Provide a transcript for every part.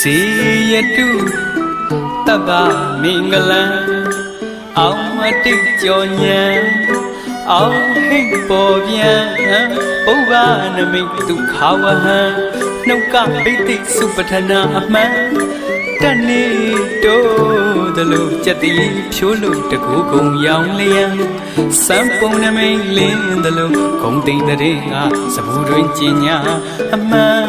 See ya do taba mingala Ông tích cho nhà Ông hình bò biang Bố ba nà mình tụ khảo ha Nông cảm bí tích supatana ma Tani do the lu chati phiếu lu ta cố cùng dòng liang Sáng phong nà mình lên the lu Không tình ta đi ngà Sa vũ ruyên chi nhà ma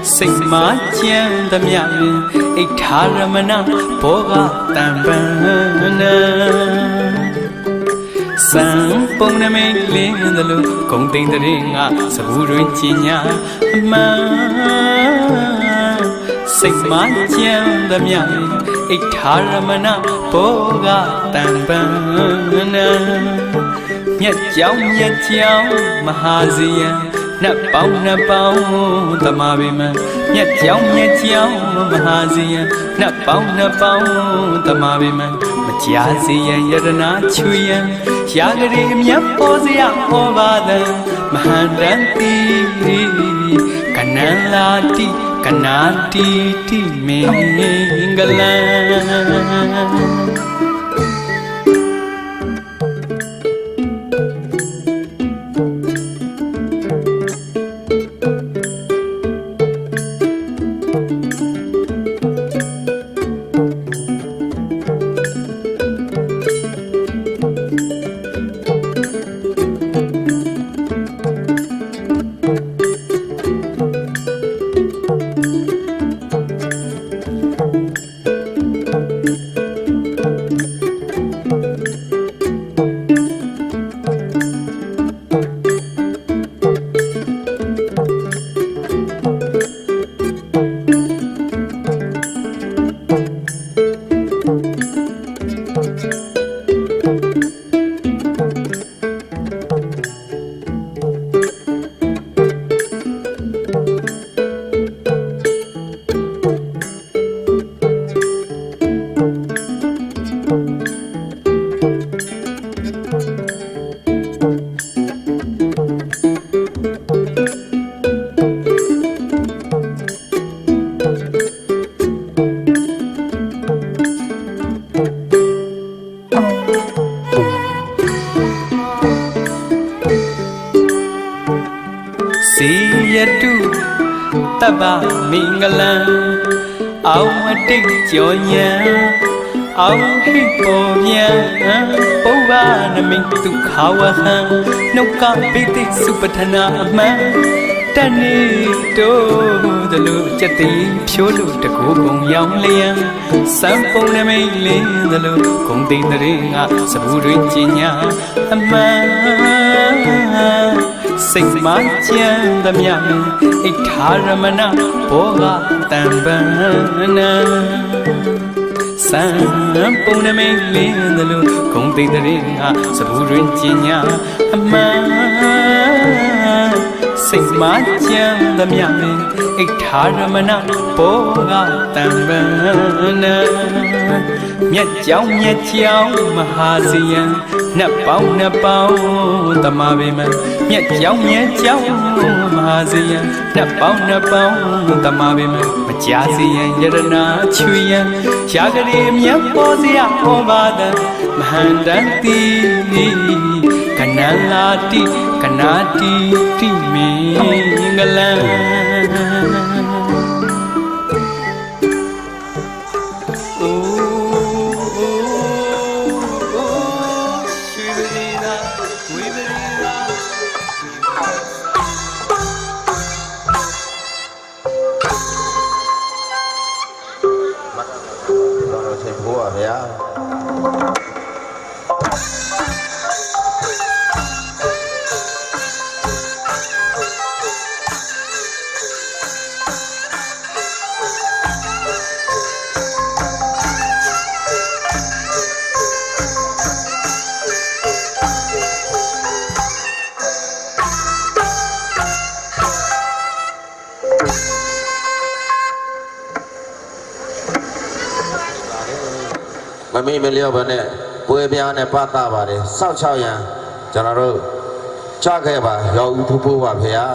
Sinh má chàng tâm nhạc Ích thả ra mà nà Bố gà tàn bana Sáng phong nà mình lên the lu Không tình ta đi ngà Sa vũ ruyên chi nhà ma Sinh má chàng tâm nhạc Ích thả ra mà nà Bố gà tàn bana Nhật cháu Mahaziya Na bao Tama bima Nhật cháu Mahaziya Na bao Tama bima Machaziya Yarana chuya Yagarim Yapozya Ovada Maharanti Kanati Ti Mingala See ya do taba mingala Ông tích cho nhà Ông hình bò biang Bố ba nà mình tụ khảo ha Nông cảm bí tích supatana ma Tani do the lu chati phiếu lu ta cố cùng dòng liang Sáng phong nà mình lên the lu Cùng tình ta đi ngà Sa vũ ruyên chi nhà ma Sinh má chàng tâm nhạc Ích thả ra mà nà Bố gà tàn bana Sáng phong nà mình lên the lu Cùng tình ta đi ngà Sa vũ ruyên chi nhà ma Sinh má chàng tâm nhạc Ích thả ra mà nà Bố gà tàn bana Nhật cháu Mahaziya Na bao Tama bima Nhật cháu Mahaziya Na bao Tama bima Machaziya Yarana chuya Yagarim Yapozya Ovada Mahandanti Kanati Ti Mingala Mami melio bane, pue biane pata bare, sao chao ya, janaro, chake ba, yo upupu ba pia.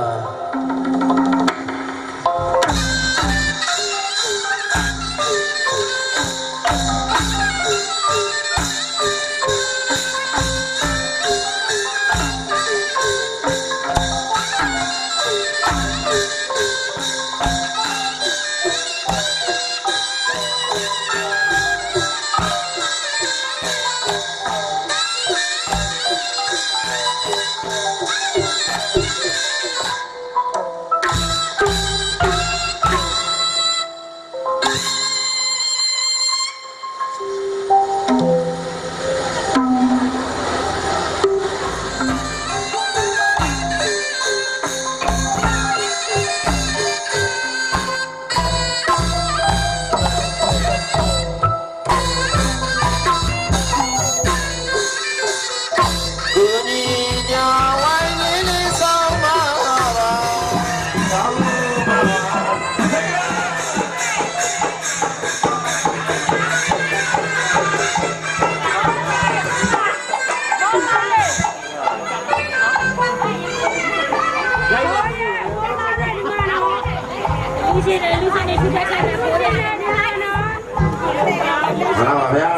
ရှိတယ်လူစနေထူထပ်တဲ့ပိုးတယ်နော် မှန်ပါဗျာ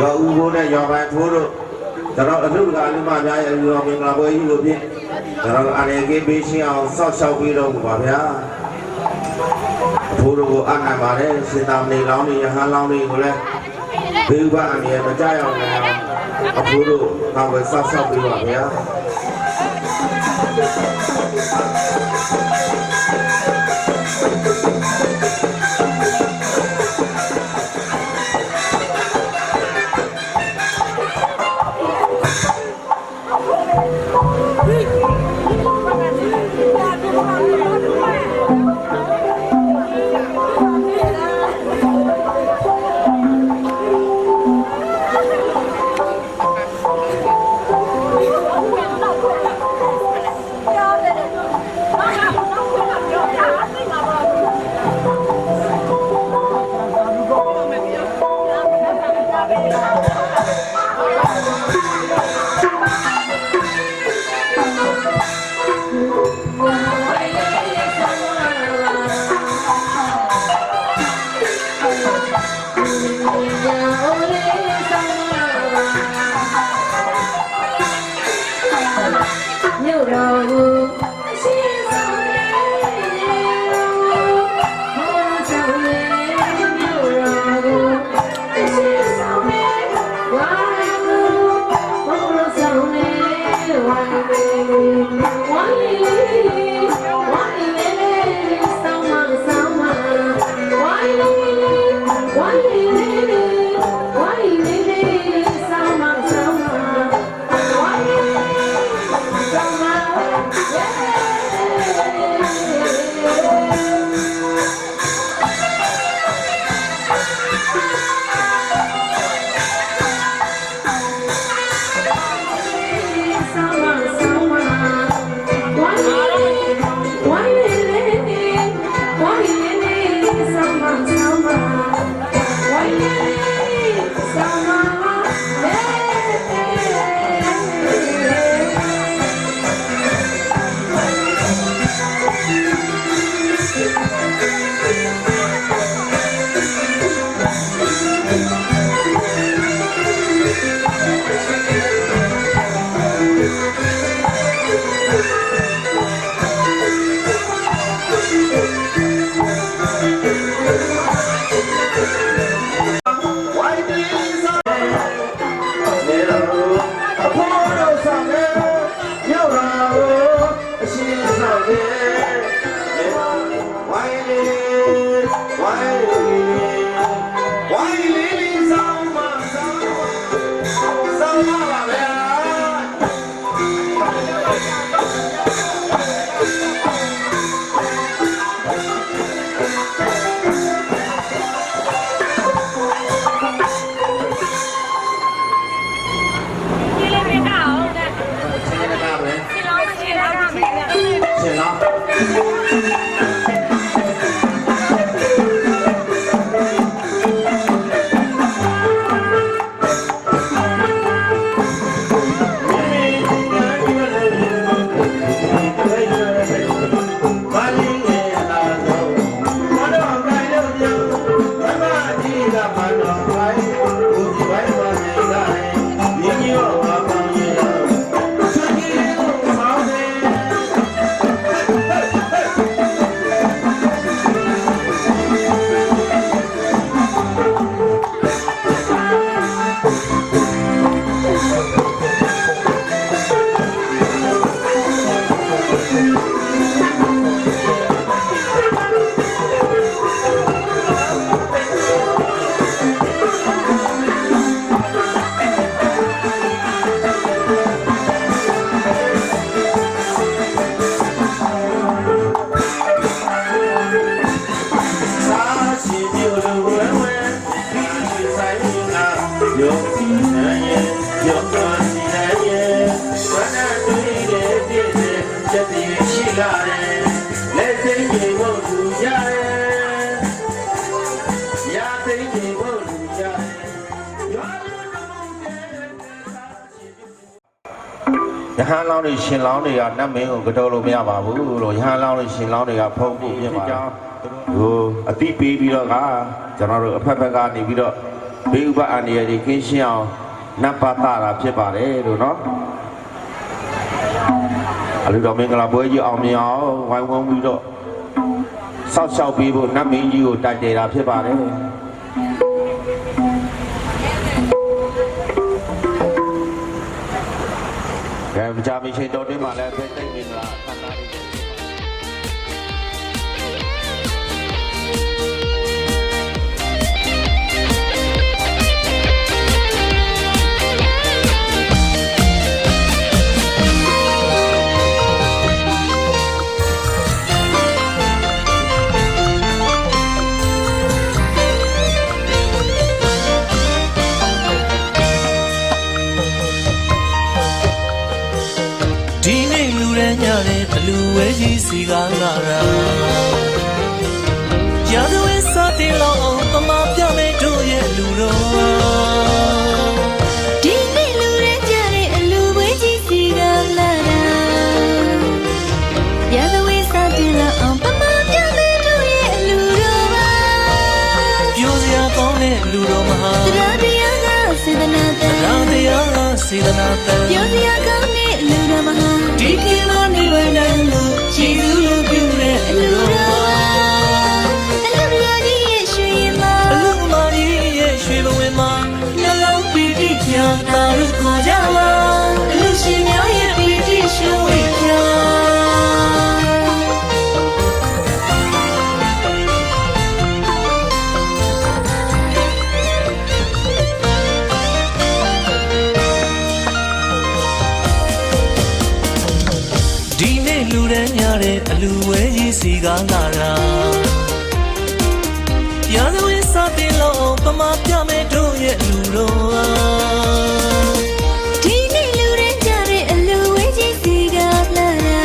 ရောဦးကိုနဲ့ရောပိုင်းထိုးတို့ကျွန်တော်အထုကလူမများရဲ့လူတော်မင်္ဂလာပွဲကြီးလို့ဖြင့်ကျွန်တော်အနေကင်းပေးရှင်းအောင်စောက်ရှောက်ပြီးတော့ပါဗျာထိုးတို့ကိုအနိုင်ပါတယ်ရှင်သာမဏေလောင်းတွေရဟန်းလောင်းတွေကိုလည်းဘေးဥပအန္တရာယ်မကြောက်အောင်လည်းအဖိုးတို့နောက်ပဲစောက်ရှောက်ပြီးပါဗျာရဟန်းလောင်းတွေရှင်လောင်းတွေကနတ်မင်းကိုကြောက်လို့မရပါဘူးလို့ရဟန်းလောင်းတွေရှင်လောင်းတွေကဖုံးဖို့ပြင်ပါကြောင်း ဟိုအတိပေးပြီးတော့ကကျွန်တော်တို့အဖက်ဖက်ကနေပြီးတော့ဘေးဥပအန္တရာယ်တွေကင်းရှင်းအောင်နတ်ပါတာဖြစ်ပါတယ်လို့နော်အလူတော်မင်္ဂလာပွဲကြီးအောင်မြင်အောင်ဝိုင်းဝန်းပြီးတော့စောက်ရှောက်ပြီးဖို့နတ်မင်းကြီးကိုတိုက်တယ်တာဖြစ်ပါတယ်ကဲမကြမချင်းတော်တွင်မှာလည်းဖိတ်သိမ့်မင်္ဂလာသံဃာတွေအလူဝဲကြီးစီကားလာတာရာဇဝဲစားတင်လောက်အောင်ပမာပြမဲ့တို့ရဲ့လူတော်ဒီနေ့လူရဲကြတဲ့အလူဝဲကြီးစီကားလာတာရာဇဝဲစားတင်လောက်အောင်ပမာပြမဲ့တို့ရဲ့လူတော်ပါပြောစရာကောင်းတဲ့လူတော်မဟာတရားတရားကစေတနာတန်တရားတရားကစေတနာတန်ပြောစရာကောင်းတဲ့လူတော်မဟာဒီကိမနေဝဲနိုင်လို့ရှိသူလူပြုတဲ့အလူတော်အလူရကြီးရဲ့ရွှေရင်မအလူမကြီးရဲ့ရွှေဘဝမှာနှလုံးပီတိညာတာရုခေါ်ကြပါအလူရှင်များရဲ့ပီတိရွှေဝေပြဒီနေ့လူတန်းများတဲ့အလူဝဲကြီးစီကားလာတာရာဇဝဲစားတင်လို့ပမာပြမဲ့တို့ရဲ့လူတော်ဒီနေ့လူရင်းကြတဲ့အလူဝဲကြီးစီကားလာတာ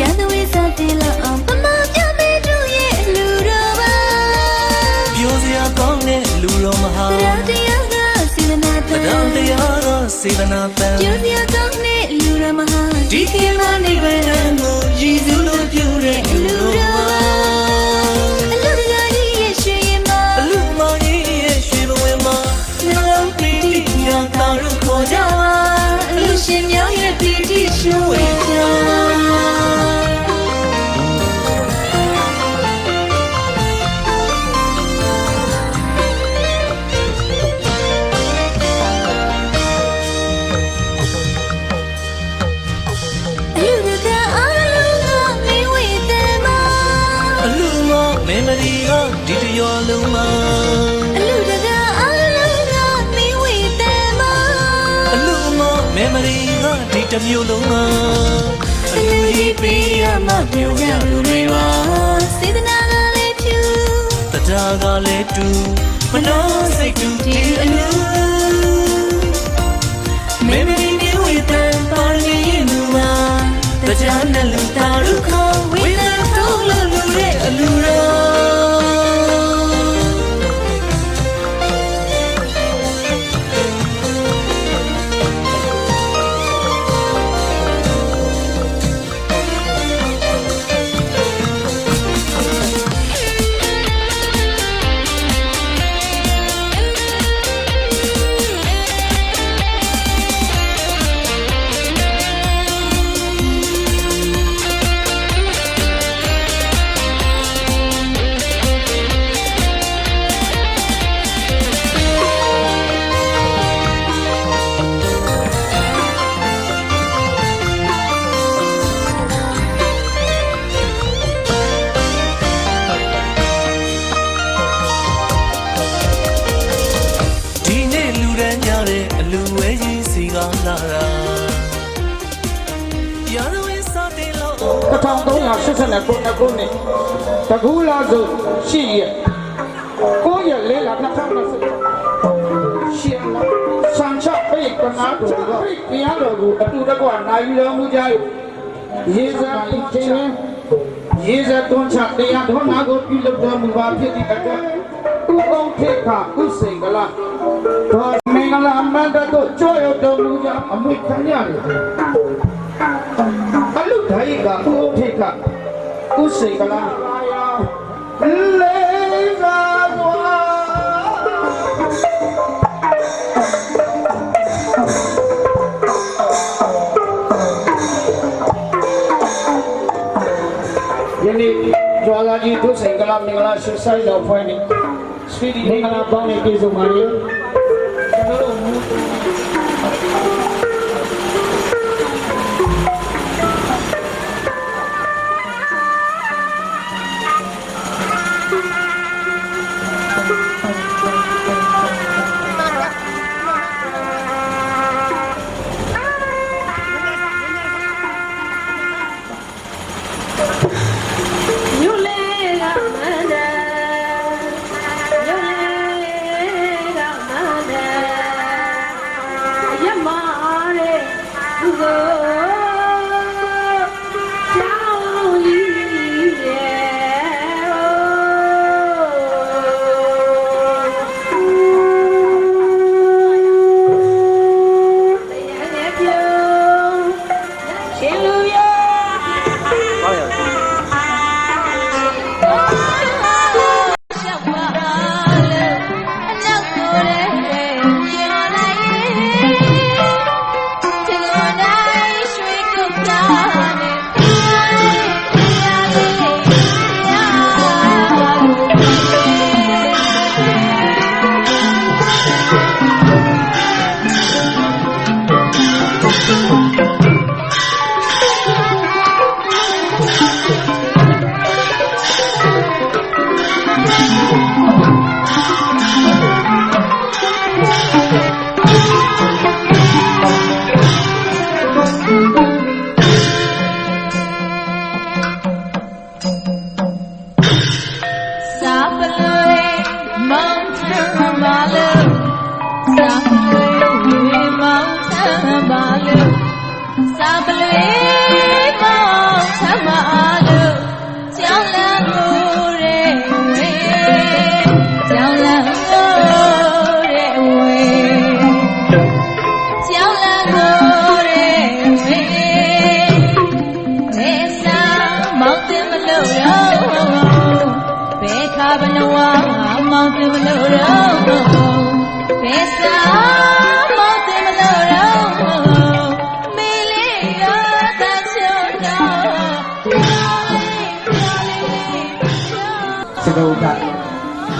ရာဇဝဲစားတင်လို့ပမာပြမဲ့တို့ရဲ့လူတော်ပါပြောစရာကောင်းတဲ့လူတော်မဟာတရားတရားကစေတနာတန်တရားကစေတနာတန်ပြောစရာကောင်းတဲ့လူတော်မဟာဒီကိမနေပဲကိုရည်စုလို့ပြုတဲ့လူတော်အလူရကြီးရဲ့ရွှေရင်မအလူမကြီးရဲ့ရွှေဘဝမှာနှလုံးပီတိညာတာရုခေါ်ကြပါအလူရှင်များရဲ့ပီတိရွှေဝေပြမင်းမရီကဒီတရောလုံးမှာအလူတကအလုံးကမင်းဝေတယ်မအလူမမင်းမရီကဒီတမျိုးလုံးမှာအလူကြီးပေးရမှပြောကြလူတွေပါစေတနာကလည်းဖြူတရားကလည်းတူမနှောစိတ်တူဒီအလူမင်းမရီမျိုးဝေတယ်ပါရမီလူပါတရားနဲ့လူတာရုခဝေတယ်တို့လူတဲ့အလူတော်လာတာရာဇဝဲစားတင်လို့1389ခုနှစ်တကူလာစုရှိရ9ရက်4လ2020ရှင်လာဆန်ချပိတ်ကနာတို့ကတရားတော်ကိုအတူတကွနိုင်တော်မူကြ၏ရေဇာချင်းရေဇာတွန်းချတရားတော်နာကိုပြုလုပ်တော်မူပါဖြစ်သည့်အတွက်ဥကုံထေခဥစိန်ကလာတော်မင်္ဂလာမန္တတို့ကြွရောက်တော်မူကြအမှုခံရတယ်အလုဒိုင်ကဥကုံထေခ ဥစိတ်ကလားလေးစားကွာယနေ့ကြွာလာကြီးဒုစိတ်ကလားမင်္ဂလာရှိဆိုင်တော်ဖွဲ့နေဆွေဒီမင်္ဂလာပေါင်းနေပြေဆုံးပါလေကျွန်တော်တို့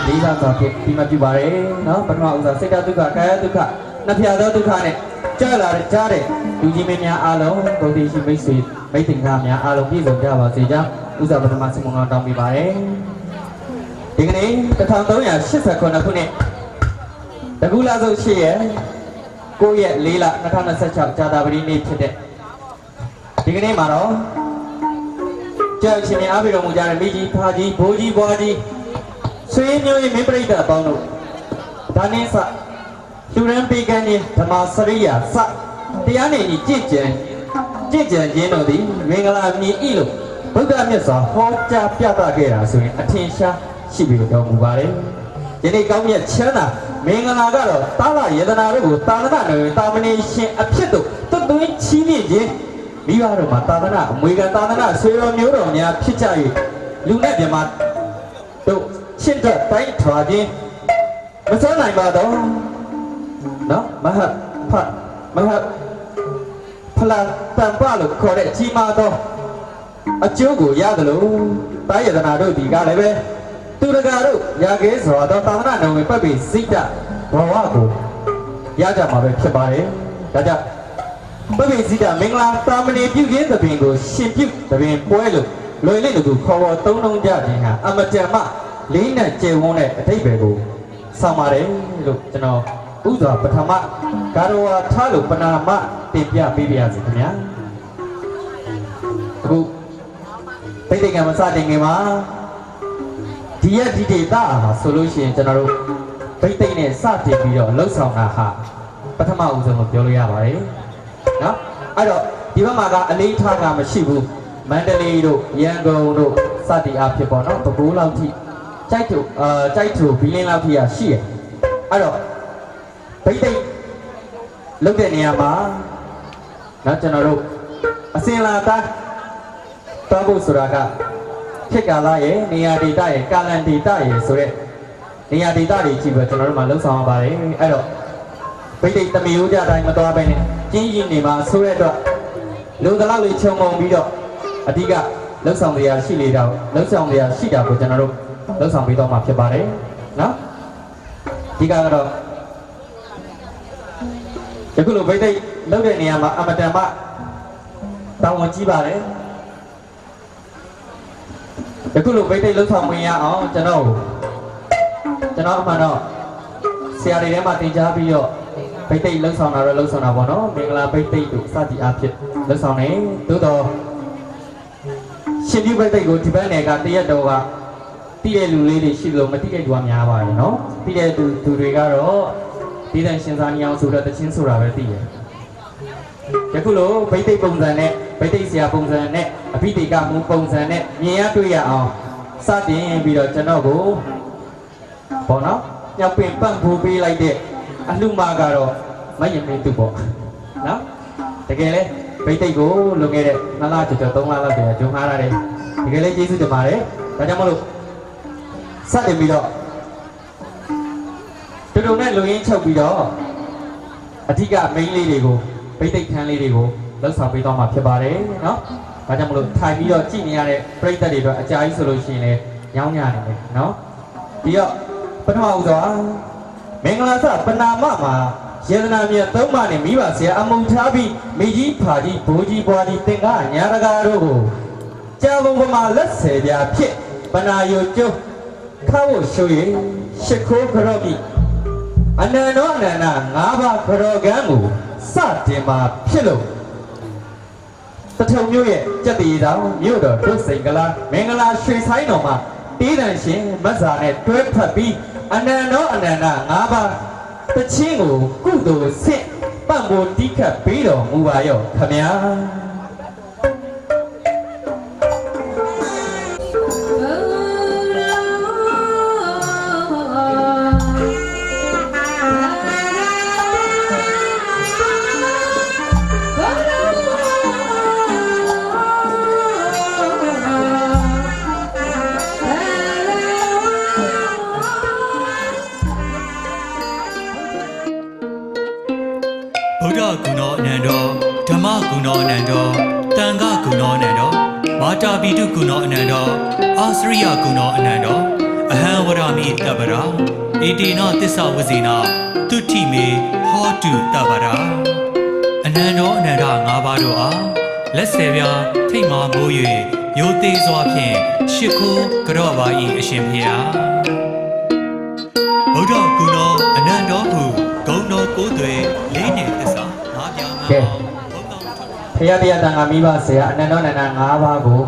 လေးစားစွာဖြင့်ဒီမှာပြုပါတယ်နော်ပထမဥစ္စာစိတ်ဓာတ်ဒုက္ခကာယဒုက္ခနှစ်ဖြာသောဒုက္ခနဲ့ကြားလာတဲ့ကြားတဲ့လူကြီးမင်းများအားလုံးဂုဏ်သိရှိမိတ်ဆွေမိတ်တင်ကားများအားလုံးပြည့်စုံကြပါစေကြောင်းဥစ္စာပထမဆုမွန်ကောင်းတောင်းပေးပါတယ်ဒီကနေ့1389ခုနှစ်တကူလာဆုံး8ရက်9ရက်4လ2026ကြာသပတေးနေ့ဖြစ်တဲ့ဒီကနေ့မှာတော့ကြောက်ရှင်များအားပေးတော်မူကြတဲ့မိကြီးဖာကြီးဘိုးကြီးဘွားကြီးဆွေမျိုးရေးမင်းပရိသတ်အပေါင်းတို့ဒါနင်းစလူရန်ပေကန်ကြီးဓမ္မစရိယာစတရားနေကြီးကြည်ကြံခြင်းတို့သည်မင်္ဂလာမြည်ဤလို့ဗုဒ္ဓမြတ်စွာဟောကြားပြသခဲ့တာဆိုရင်အထင်ရှားရှိပြီးတော်မူပါတယ်ယနေ့ကောင်းမြတ်ချမ်းသာမင်္ဂလာကတော့တာလယေဒနာတို့ကိုတာသနာတော်တာမဏေရှင်အဖြစ်တို့တွတ်သွင်းချီးမြှင့်ခြင်းမိဘတို့မှာတာသနာအမွေခံတာသနာဆွေတော်မျိုးတော်များဖြစ်ကြ၍လူနဲ့မြမတို့ရှင်းတဲ့တိုင်းထွာခြင်းမစွမ်းနိုင်ပါတော့နော်မဟာဖလာတန်ပလို့ခေါ်တဲ့ကြီးမားသောအကျိုးကိုရတယ်လို့တာယတနာတို့ဒီကလည်းပဲသူတကာတို့ရာခဲစွာသောတာသနာတော်ဝင်ပတ်ပြီးစိတ်ဓာတ်ဘဝကိုရကြမှာပဲဖြစ်ပါတယ်ဒါကြောင့်ပတ်ပြီးစိတ်ဓာတ်မင်္ဂလာတာမဏေပြုခြင်းသဘင်ကိုရှင်ပြုသဘင်ပွဲလို့လွယ်လင့်တို့ခေါ်ပေါ်သုံးလုံးကြခြင်းဟာအမတန်မှလေးနဲ့ကျယ်ဝန်းတဲ့အထိပ္ပယ်ကိုဆောင်ပါတယ်လို့ကျွန်တော်ဥစွာပထမကာရဝါထလို့ပနာမတင်ပြပေးပါရစေခင်ဗျာအခုပိဋကံမစတင်ခင်မှာဒီရက်ဒီဒေတာဆိုလို့ရှိရင်ကျွန်တော်တို့ပိဋိနဲ့စတင်ပြီးတော့လှုပ်ဆောင်တာဟာပထမဦးဆုံးကိုပြောလို့ရပါတယ်နော်အဲ့တော့ဒီဘက်မှာကအလေးထားတာမရှိဘူးမန္တလေးတို့ရန်ကုန်တို့စတင်အားဖြစ်ပေါ့နော်ဘိုးလောက်ထိကြိုက်သူဘီလင်းလောက်ထိရရှိရအဲ့တော့ပိဋိလုပ်တဲ့နေရာမှာနော်ကျွန်တော်တို့အစင်လာသားတောင်းဖို့ဆိုတာက ခေတ်ကာလရဲ့နေရာဒေသရဲ့ကာလန်ဒေသရဲ့ဆိုတဲ့နေရာဒေသတွေကြည့်ပြီးကျွန်တော်တို့မှလှုပ်ဆောင်ရပါတယ်အဲ့တော့ဗိတ်တိတ်တမီရိုးကြတိုင်းမသွားပဲနဲ့ကျင်းရင်နေမှာဆိုတဲ့အတွက်လုံတလောက်လေးခြုံငုံပြီးတော့အဓိကလှုပ်ဆောင်တရားရှိလေတော့လှုပ်ဆောင်တရားရှိတာကိုကျွန်တော်တို့လှုပ်ဆောင်ပြီးတော့မှဖြစ်ပါတယ်နော်အဓိကကတော့ယခုလိုဗိတ်တိတ်လှုပ်တဲ့နေရာမှာအမတန်မှတောင်းဝန်ကြီးပါတယ်ယခုလိုဗိတ်တိတ်လှုပ်ဆောင်ဝင်ရအောင်ကျွန်တော်အမှန်တော့ဆရာတွေထဲမှာတင်ကြားပြီးတော့ဗိတ်တိတ်လှုပ်ဆောင်တာတော့လှုပ်ဆောင်တာပေါ့နော်မင်္ဂလာဗိတ်တိတ်တို့စသည်အားဖြင့်လှုပ်ဆောင်နေသို့တော့ရှင်ပြုဗိတ်တိတ်ကိုဒီဘက်နယ်ကတရက်တော်ကတည်တဲ့လူလေးတွေရှိလို့မတည်တဲ့လူကများပါတယ်နော်တည်တဲ့သူတွေကတော့ဒီတန်ရှင်သာနီအောင်ဆိုတော့တချင်းဆိုတာပဲတည်တယ်ယခုလိုဗိတ်တိတ်ပုံစံနဲ့ဗိတ်တိတ်ဆရာပုံစံနဲ့အဘိဓိကမူပုံစံနဲ့မြင်ရတွေ့ရအောင်စတင်ပြီးတော့ကျွန်တော်ကိုပေါ့နော်ညပင်ပန့်ဖိုးပေးလိုက်တဲ့အလှမကတော့မယမင်းသူပေါ့နော်တကယ်လဲဗိတ်တိတ်ကိုလွန်ခဲ့တဲ့2လကျော်3လလောက်တည်းကဂျုံထားရတယ်တကယ်လဲကျေးဇူးတင်ပါတယ်ဒါကြောင့်မလို့စတင်ပြီးတော့တူတူနဲ့လူရင်းချုပ်ပြီးတော့အဓိကမိန်းလေးတွေကိုဗိတ်တိတ်ခန်းလေးတွေကိုလှုပ်ဆောင်ပေးတော့မှာဖြစ်ပါတယ်နော်ဒါကြောင့်မလို့ထိုင်ပြီးတော့ကြည့်နေရတဲ့ပရိသတ်တွေအတွက်အကြာကြီးဆိုလို့ရှိရင်လည်းညောင်းညနေတယ်နော်ဒီတော့ပထမဦးစွာမင်္ဂလာစပနာမမှာယေဒနာမြတ်သုံးပါးနဲ့မိဘဆရာအမုံထားပြီးမိကြီးဖာကြီးဘိုးကြီးဘွားကြီးသင်္ကားညာတကာတို့ကိုကြာဘုံပမာလက်ဆယ်ပြာဖြစ်ပနာယုတ်ကျုံခါဖို့ရှုရရှစ်ခိုးခရော့ပြီးအနန္တောအနန္တ၅ပါးခရော့ကံကိုစတင်မှာဖြစ်လို့တထုံမျိုးရဲ့ကြက်တီတောင်မြို့တော်ဒုစိန်ကလာမင်္ဂလာရွှေဆိုင်တော်မှာတေးတန်ရှင်မတ်စာနဲ့တွဲဖက်ပြီးအနန္တောအနန္တ၅ပါးတချင်းကိုကုသိုလ်ဆင့်ပံ့ပိုးတိခတ်ပေးတော်မူပါရောခမညာဗုဒ္ဓဂုဏောအနန္တောဓမ္မဂုဏောအနန္တောတန်ခဂုဏောအနန္တောမာတာပိတုဂုဏောအနန္တောအာစရိယဂုဏောအနန္တောအဟံဝရမိတပ္ပရာဧတေနသစ္စာဝဇေနတုဋ္ဌိမေဟောတုတပ္ပရာအနန္တောအနန္တ၅ပါးတို့အားလက်ဆယ်ပြားထိတ်မာမိုး၍ရိုသေစွာဖြင့်ရှ िख ိုးကြော့ပါ၏အရှင်ဖေဟာဗုဒ္ဓဂုဏောအနန္တောဟုဂုဏတော်ကိုးသွေလေးနေသစ္စာငါးပြားမှာဖရာတရားတန်ခါမိဘဆရာအနန္တောအနန္တ၅ပါးကို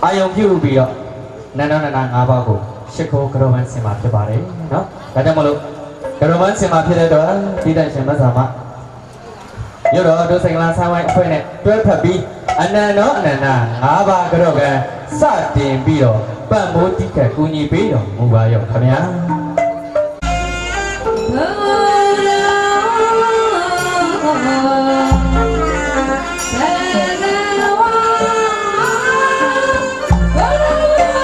အာယုံပြုပြီးတော့အနန္တောအနန္တ၅ပါးကိုရှ िख ိုးကြော့မှန်းစင်မှာဖြစ်ပါတယ်နော်ဒါကြောင့်မလို့ကြော့မှန်းစင်မှာဖြစ်တဲ့တော့ဒီတိုင်ရှင်မဆာမမြို့တော်ဒုစိန်ကလာဆန်းဝိုင်းအဖွဲ့နဲ့တွဲဖက်ပြီးအနန္တောအနန္တ၅ပါးကြော့ကစတင်ပြီးတော့ပံ့ပိုးတိခတ်ကူညီပေးတော်မူပါရောခင်ဗျာ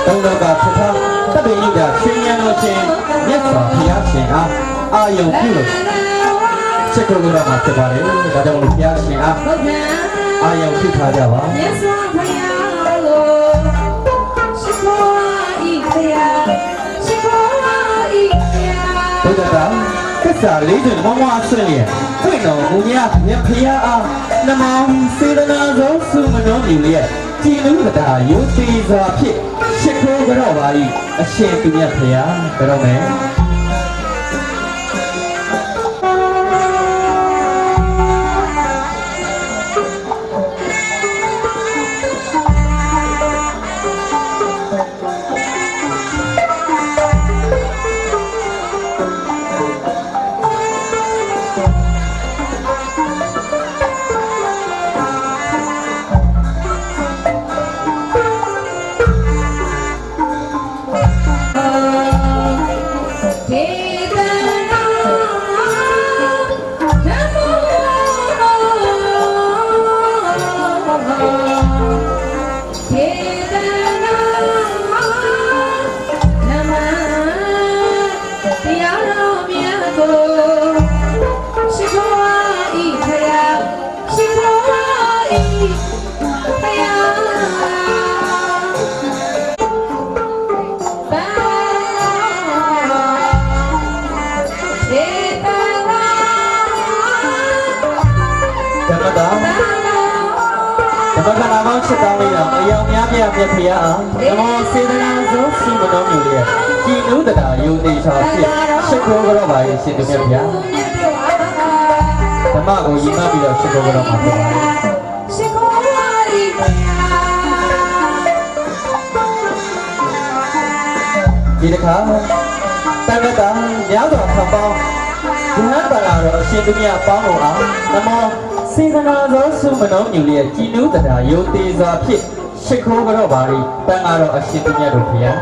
တုံးတော့ကဖြစ်ထားတပည့်ကြီးကရှင်ရန်တော်ရှင်မြတ်စွာဘုရားရှင်အားအာယုံပြုလို့စက္ကုရမှာဖြစ်ပါတယ်ဒါကြောင့်ဘုရားရှင်အားအာယုံပြုထားကြပါမြတ်စွာဘုရားကိုရှိခိုးဤတရားရှိခိုးဤတရားဘုရားကစ္စာလေးတွင်မမအဆွေလျက်ဖွင့်တော်မူမြတ်ဘုရားအားနမောစေတနာသောဆုမနောမြူလျက်ကြည်နုတာယုတိစွာဖြင့်ရှ िख ိုးကြော့ပါ၏အရှင်သူမြတ်ဘုရားကြော့မယ် ဓမ္မတာဓမ္မကနာမောင်းချက်တောင်းလေးတော့အယောင်များပြည့်ဖျားအောင်နမောစေတနာသောစုမတော်မျိုးလေးကြည်နုတတာယုံသေးချာဖြစ်ရှိခိုးကြတော့ပါရဲ့ရှင်သူမြတ်ဗျာဓမ္မကိုယဉ်မှပြီးတော့ရှိခိုးကြတော့မှာဖြစ်ပါတယ်ရှိခိုးပါရီဖျား ဒီတစ်ခါတန်ခါများစွာဖန်ပေါင်းဘုရားပါလာတော့အရှင်သူမြတ်ပေါင်းလို့အောင်နမောစေတနာသောစုမတော်မျိုးလေးကြည်နုတတာယုံသေးစွာဖြစ်ရှိခိုးကြတော့ပါရီတန်ခါတော့အရှင်သူမြတ်တို့ဖျား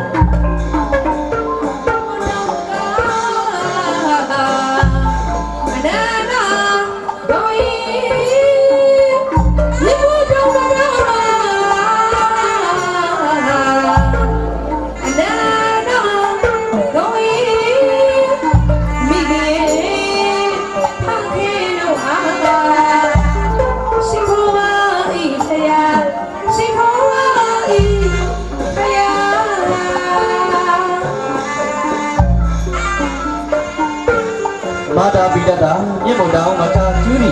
မာတာပိတတာမြေမုတ်တောင်မထာကျူးရီ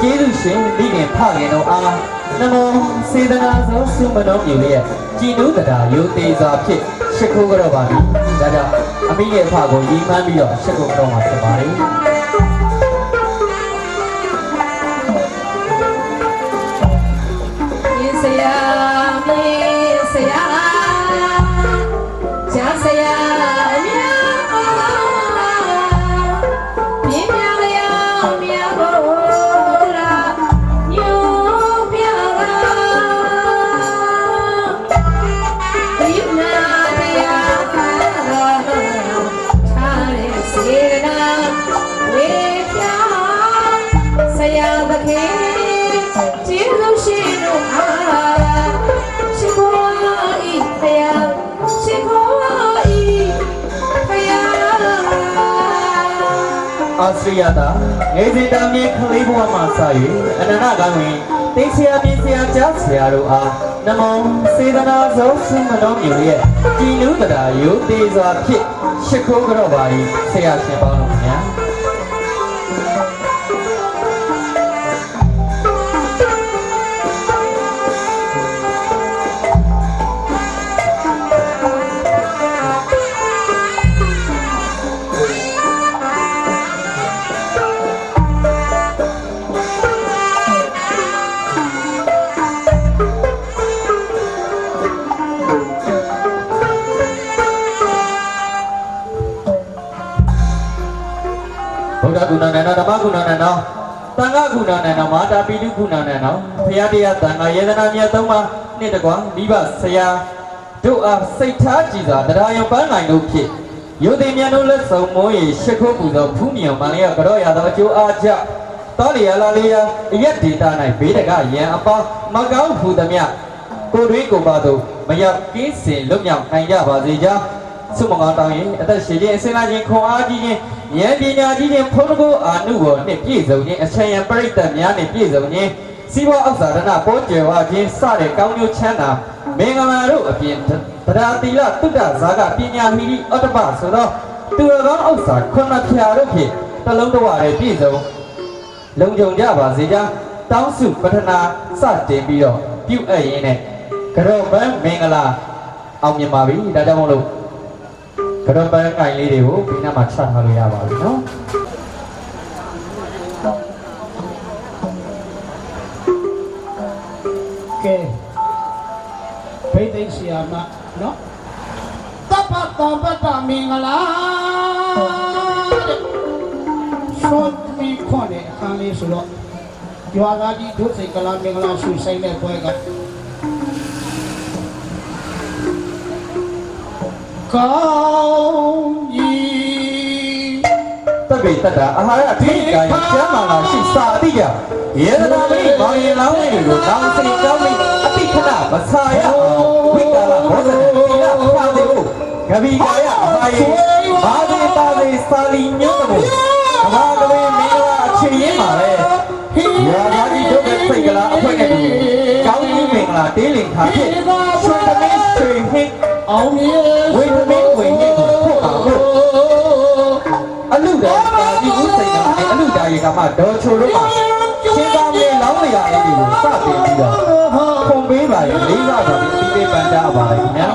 ကျေးဇူးရှင်မိခင်ဖခင်တို့အားနမောစေတနာသောစုမတော်မျိုးလေးကြည်နုတတာယုံသေးစွာဖြစ်ရှိခိုးကြတော့ပါပြီဒါကြောင့်အမိရဲ့ဖကိုရည်မှန်းပြီးတော့ရှိခိုးတော့မှာဖြစ်ပါလေယေဆရာမေဆရာဂျာဆရာအာစရိယတာငယ်စဉ်တာမြေခလေးဘဝမှာစ၍အနန္တကောင်းဝင်သိဆရာပြဆရာကြားဆရာတို့အားနမောစေတနာသောစုမတော်မျိုးရဲ့ကြည်နုတတာယုံသေးစွာဖြစ်ရှိခိုးကြတော့ပါ၏ဆရာရှင်ပေါင်းတို့များဘုရားကုဏနန္ဒဓမ္မကုဏနန္ဒသံဃာကုဏနန္ဒမာတာပိတုကုဏနန္ဒဘုရားတရားသံဃာယေဒနာမြတ်သုံးပါးနှစ်တကွာမိဘဆရာတို့အားစိတ်ထားကြည်စွာတရားယုံပန်းနိုင်တို့ဖြစ်ယုံသိမြတ်တို့လက်ဆောင်မိုး၏ရှိခိုးပူသောဖူးမြောင်မလျောကြောရသောအကျိုးအားကြောင့်တောလျာလာလျာအရက်ဒေတာ၌ဘေးတကရန်အပေါင်းမကောင်းဖူသည်မြကိုတွင်ကိုပါတို့မရောက်ကင်းစင်လွတ်မြောက်နိုင်ကြပါစေကြောင်းဆုမကောင်းတောင်းရင်အသက်ရှင်ခြင်းအစဉ်လာခြင်းခွန်အားကြီးခြင်းဉာဏ်ပညာကြီးခြင်းဖုံးကိုအာနုဘောနှင့်ပြည့်စုံခြင်းအချမ်းရံပရိသတ်များနှင့်ပြည့်စုံခြင်းစီးပွားဥစ္စာဒနာပေါ်ကျယ်ဝခြင်းစတဲ့ကောင်းကျိုးချမ်းသာမင်္ဂလာတို့အပြင်တရားတိလတုဒ္ဒဇာကပညာဟိရိအတ္တပဆိုသောသူတော်ကောင်းဥစ္စာခုနှစ်ဖြာတို့ဖြင့်တစ်လုံးတစ်ဝရဲပြည့်စုံလုံခြုံကြပါစေကြောင်းတောင်းစုပထနာစတင်ပြီးတော့ပြုအပ်ရင်းနဲ့ကြောပန်းမင်္ဂလာအောင်မြင်ပါပြီဒါကြောင့်မို့လို့ကြောပန်းကိုင်လေးတွေကိုဒီနေ့မှချထားလို့ရပါပြီနော်ကဲဘိသိက်ဆရာမနော်တပ္ပတပတ္တမင်္ဂလာသောမီခွန်တဲ့အခန်းလေးဆိုတော့ရွာသားကြီးဒုစိတ်ကလာမင်္ဂလာဆွေဆိုင်တဲ့ပွဲကကောင်းကြီးတပိတ္တအာဟာရအထိကံကျမ်းမာလာရှိစာအတိကယေဒနာမိမောင်ရင်လောင်းလေးတွေကိုနောင်စိတ်ကောင်းလေးအတိခဏမဆာရဝိကာလဘောဇတိလပါတိကိုဂဗီကာယအပါယေဘာတိပါတိစာလီညုတ်တမို့ကဘာကလေးမင်္ဂလာအချင်းရင်းပါလေရာဂာတိဒုက္ခစိတ်ကလာအဖွဲနဲ့တူကောင်းကြီးမင်္ဂလာတေးလင်ခါဖြစ်ဆွေတမင်းဆွေဟိအောင်မြေဝိသမင်းဝိညိကိုဖို့အောင်လို့အလူတော်ပါဒီဥစိတ်ကအလူတာရေကမှဒေါ်ချိုတို့မှာရှင်းပါမေလောင်း စတင်ပြီးတော့ခုံပေးပါရင်လေးစားစွာပြီးအပြီးပေးပန်ကြားပါလိုက်ခင်ဗျာ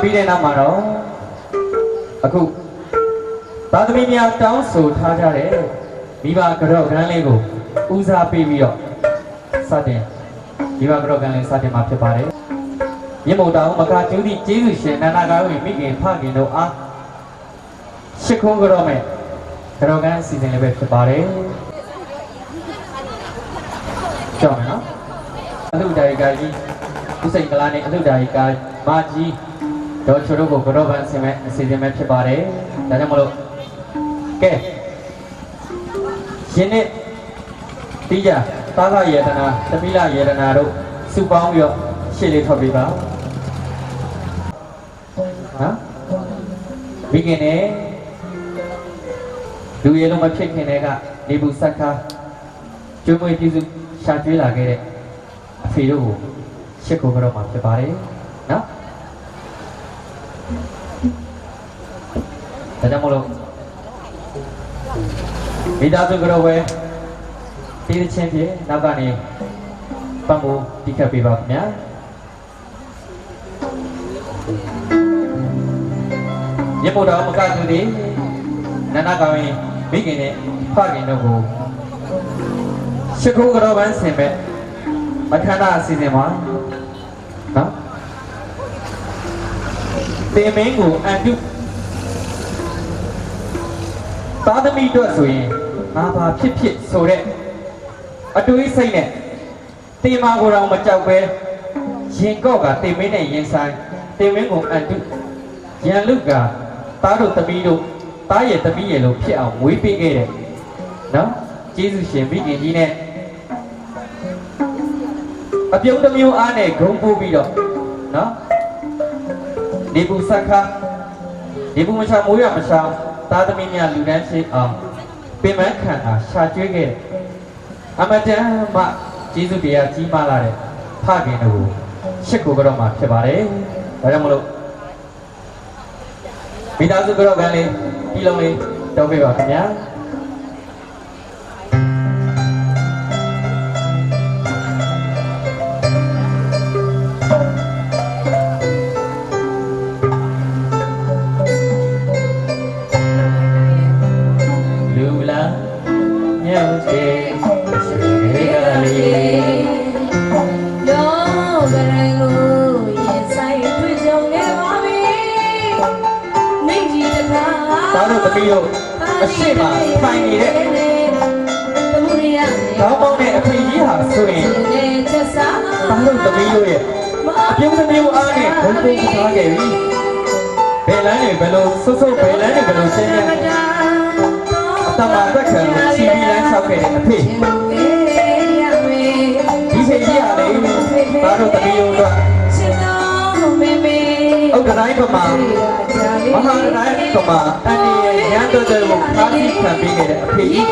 ပြီးတဲ့နောက်မှာတော့အခုသာသမီများတောင်းဆိုထားကြတဲ့မိဘကြော့ကန်းလေးကိုဦးစားပေးပြီးတော့စတင်မိဘကြော့ကန်းလေးစတင်မှာဖြစ်ပါတယ်မြင့်မုံတောင်မကကျူးသည့်ကျေးဇူးရှင်နန္ဒကာဝိမိခင်ဖခင်တို့အားရှိခိုးကြော့မဲ့ကြော့ကန်းအစီအစဉ်လေးပဲဖြစ်ပါတယ်ကြောက်မယ်နော်အလှူဒါရီကာကြီးဥစိန်ကလာနဲ့အလှူဒါရီကာမာကြီးတော့ချို့တို့ကိုကြော့ပန်းဆင်မဲ့အစီအစဉ်ပဲဖြစ်ပါတယ်ဒါကြောင့်မလို့ကဲယင်းနေ့တိကျသာသယေတနာသမီးလယေတနာတို့စုပေါင်းပြီးတော့ရှေ့လေးထွက်ပေးပါဟမ်မိခင်နဲ့လူရည်လုံးမဖြစ်ခင်တည်းကနေဘူးဆက်ကားကျွေးမွေးပြုစုရှာကျွေးလာခဲ့တဲ့အဖေတို့ကိုရှစ်ကိုကြော့မှာဖြစ်ပါတယ်နော်ဒါကြောင့်မလို့မိသားစုကြော့ပဲတီးချင်းပြေနောက်ကနေပတ်ဖို့တိခတ်ပေးပါခင်ဗျာမြတ်ဗုဒ္ဓမကသူတွေနန္ဒကောင်ရင်မိခင်နဲ့ဖခင်တို့ကိုရှိခိုးကြော့ပန်းဆင်ပဲမခန္ဓာအစီအစဉ်မှာနော်တေမင်းကိုအန်တုသာသမီတို့ဆိုရင်ငါဘာဖြစ်ဖြစ်ဆိုတဲ့အတွေးစိတ်နဲ့တေမာကိုတော့မကြောက်ပဲရင်ကော့ကတေမင်းနဲ့ရင်ဆိုင်တေမင်းကိုအန်တုရန်လုကသားတို့သမီးတို့သားရဲ့သမီးရဲ့လို့ဖြစ်အောင်ဝေးပေးခဲ့တယ်နော်ကျေးဇူးရှင်မိခင်ကြီးနဲ့အပြုံးတစ်မျိုးအားနဲ့ဂုံပိုးပြီးတော့နော်နေပူဆက်ခါနေပူမချမိုးရမချသားသမီးများလူတန်းရှိအောင်ပင်မခံအားရှာကျွေးခဲ့အမတန်မှကျေးဇူးတရားကြီးမားလာတဲ့ဖခင်တို့ကိုရှစ်ကိုကြော့မှာဖြစ်ပါတယ်ဒါကြောင့်မလို့မိသားစုကြော့ကန်းလေးပြီးလုံးလေးတောင်းပေးပါခင်ဗျာပြီးတော့အရှိမထိုင်နေတဲ့တောင်းပေါင်းတဲ့အဖေကြီးဟာဆိုရင်ဘာလို့သမီးတို့ရဲ့အပြုံးတစ်မျိုးအားနဲ့ဘုံဘုံထားခဲ့ပြီဘယ်လမ်းတွေဘယ်လိုဆွဆွဘယ်လမ်းတွေဘယ်လိုရှင်းရအတမသက်ခံလို့စီပြီးလမ်းလျှောက်ခဲ့တဲ့အဖေဒီချိန်ကြီးဟာလေဘာလို့သမီးတို့ကဥက္ကဋ္ဌတိုင်းကမှမဟာတိုင်းကမှအန်ဒီရဲ့ရန်တော်တွေကိုခါးပြီးခံပေးခဲ့တဲ့အဖေကြီး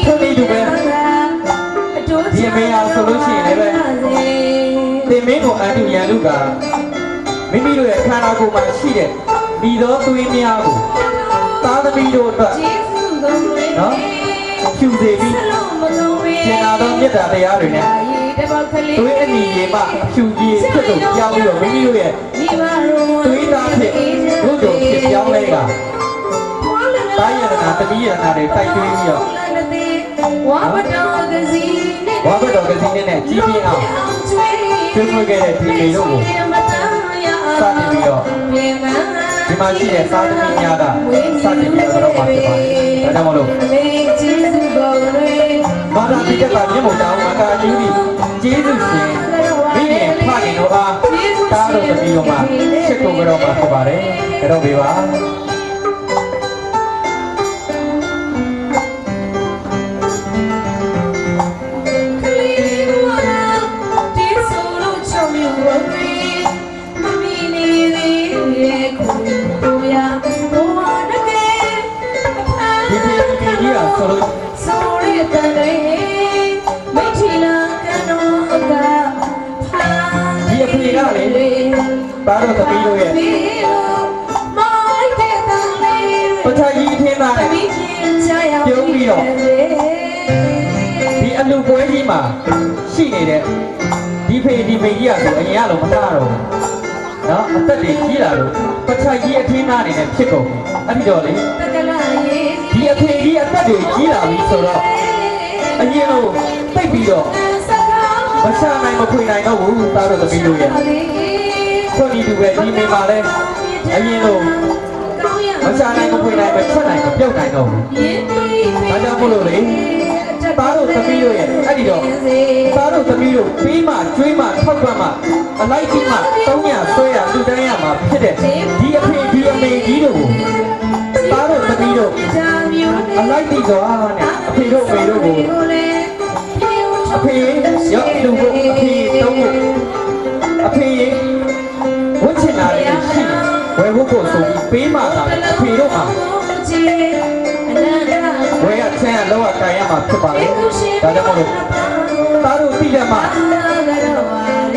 သူဒီတူပဲဒီအမေအားဆိုလို့ရှိရင်လည်း တင်မင်းကိုအန်တူရန်လူကမိမိတို့ရဲ့ခန္ဓာကိုယ်မှာရှိတဲ့ဒီသောသွေးများကိုသားသမီးတို့အတွက်နော်ဖြူစေပြီးကျင်နာသောမေတ္တာတရားတွေနဲ့သွေးအနီရေမှဖြူကြီးဖြစ်လို့ပြောင်းပြီးတော့မိမိတို့ရဲ့သွေးသားဖြစ်တို့တို့ဖြစ်ပြောင်းလဲတာတာယရနာတတိယရနာတွေတိုက်တွင်းပြီးတော့ဝါဘတော်ကစီနဲ့ကြီးပြင်းအောင်ကျွေးမွေးခဲ့တဲ့ဒီမေတို့ကိုစတင်ပြီးတော့ဒီမှာရှိတဲ့သာသမီများကစတင်ပြီးတော့မှာဖြစ်ပါတယ်ဒါကြောင့်မလို့ဘာသာပိဋကမြေမုံတောင်မကာကြီးပြီးကျေးဇူးရှင်မိခင်ဖခင်တို့အားတားတော်တပီတော်မှာရှစ်ကိုကြောမှာဖြစ်ပါတယ်ကြောပေးပါပါတော့တပီးတို့ရဲ့ပထကြီးအထင်းသားနဲ့ပြုံးပြီးတော့ဒီအလူပွဲကြီးမှာရှိနေတဲ့ဒီဖေဒီမေကြီးကဆိုအရင်ကလုံးမထားတော့ဘူးနော်အသက်တွေကြီးလာလို့ပထကြီးအထင်းသားအနေနဲ့ဖြစ်ကုန်ပြီအဲ့ဒီတော့လေဒီအဖေကြီးအသက်တွေကြီးလာပြီဆိုတော့အရင်လို့တိတ်ပြီးတော့မချနိုင်မခွေနိုင်တော့ဘူးသားတို့တပီးတို့ရဲ့ခွန်ဒီတူပဲဒီမိမှာလဲအရင်လို့မချနိုင်မခွေနိုင်မချက်နိုင်မပြုတ်နိုင်တော့ဘူးဒါကြောင့်မို့လို့လေသားတို့သမီးတို့ရဲ့အဲ့ဒီတော့သားတို့သမီးတို့ပြီးမှကျွေးမှထောက်ပံ့မှအလိုက်ကြီးမှ300ဆွဲရလူတန်းရမှာဖြစ်တဲ့ဒီအဖေဒီအမေကြီးတို့ကိုသားတို့သမီးတို့အလိုက်ကြီးစွာနဲ့အဖေတို့မေတို့ကိုအဖေရောက်လူကိုအဖေတုံးကိုအဖေဝတ်ချင်တာလေးရှိဝယ်ဖို့ဆိုပြီးပေးမှသာအဖေတို့မှာဝယ်ရချမ်းလောကကာယမှာဖြစ်ပါလေဒါကြောင့်မို့လို့သားတို့ပြီးတယ်မှာ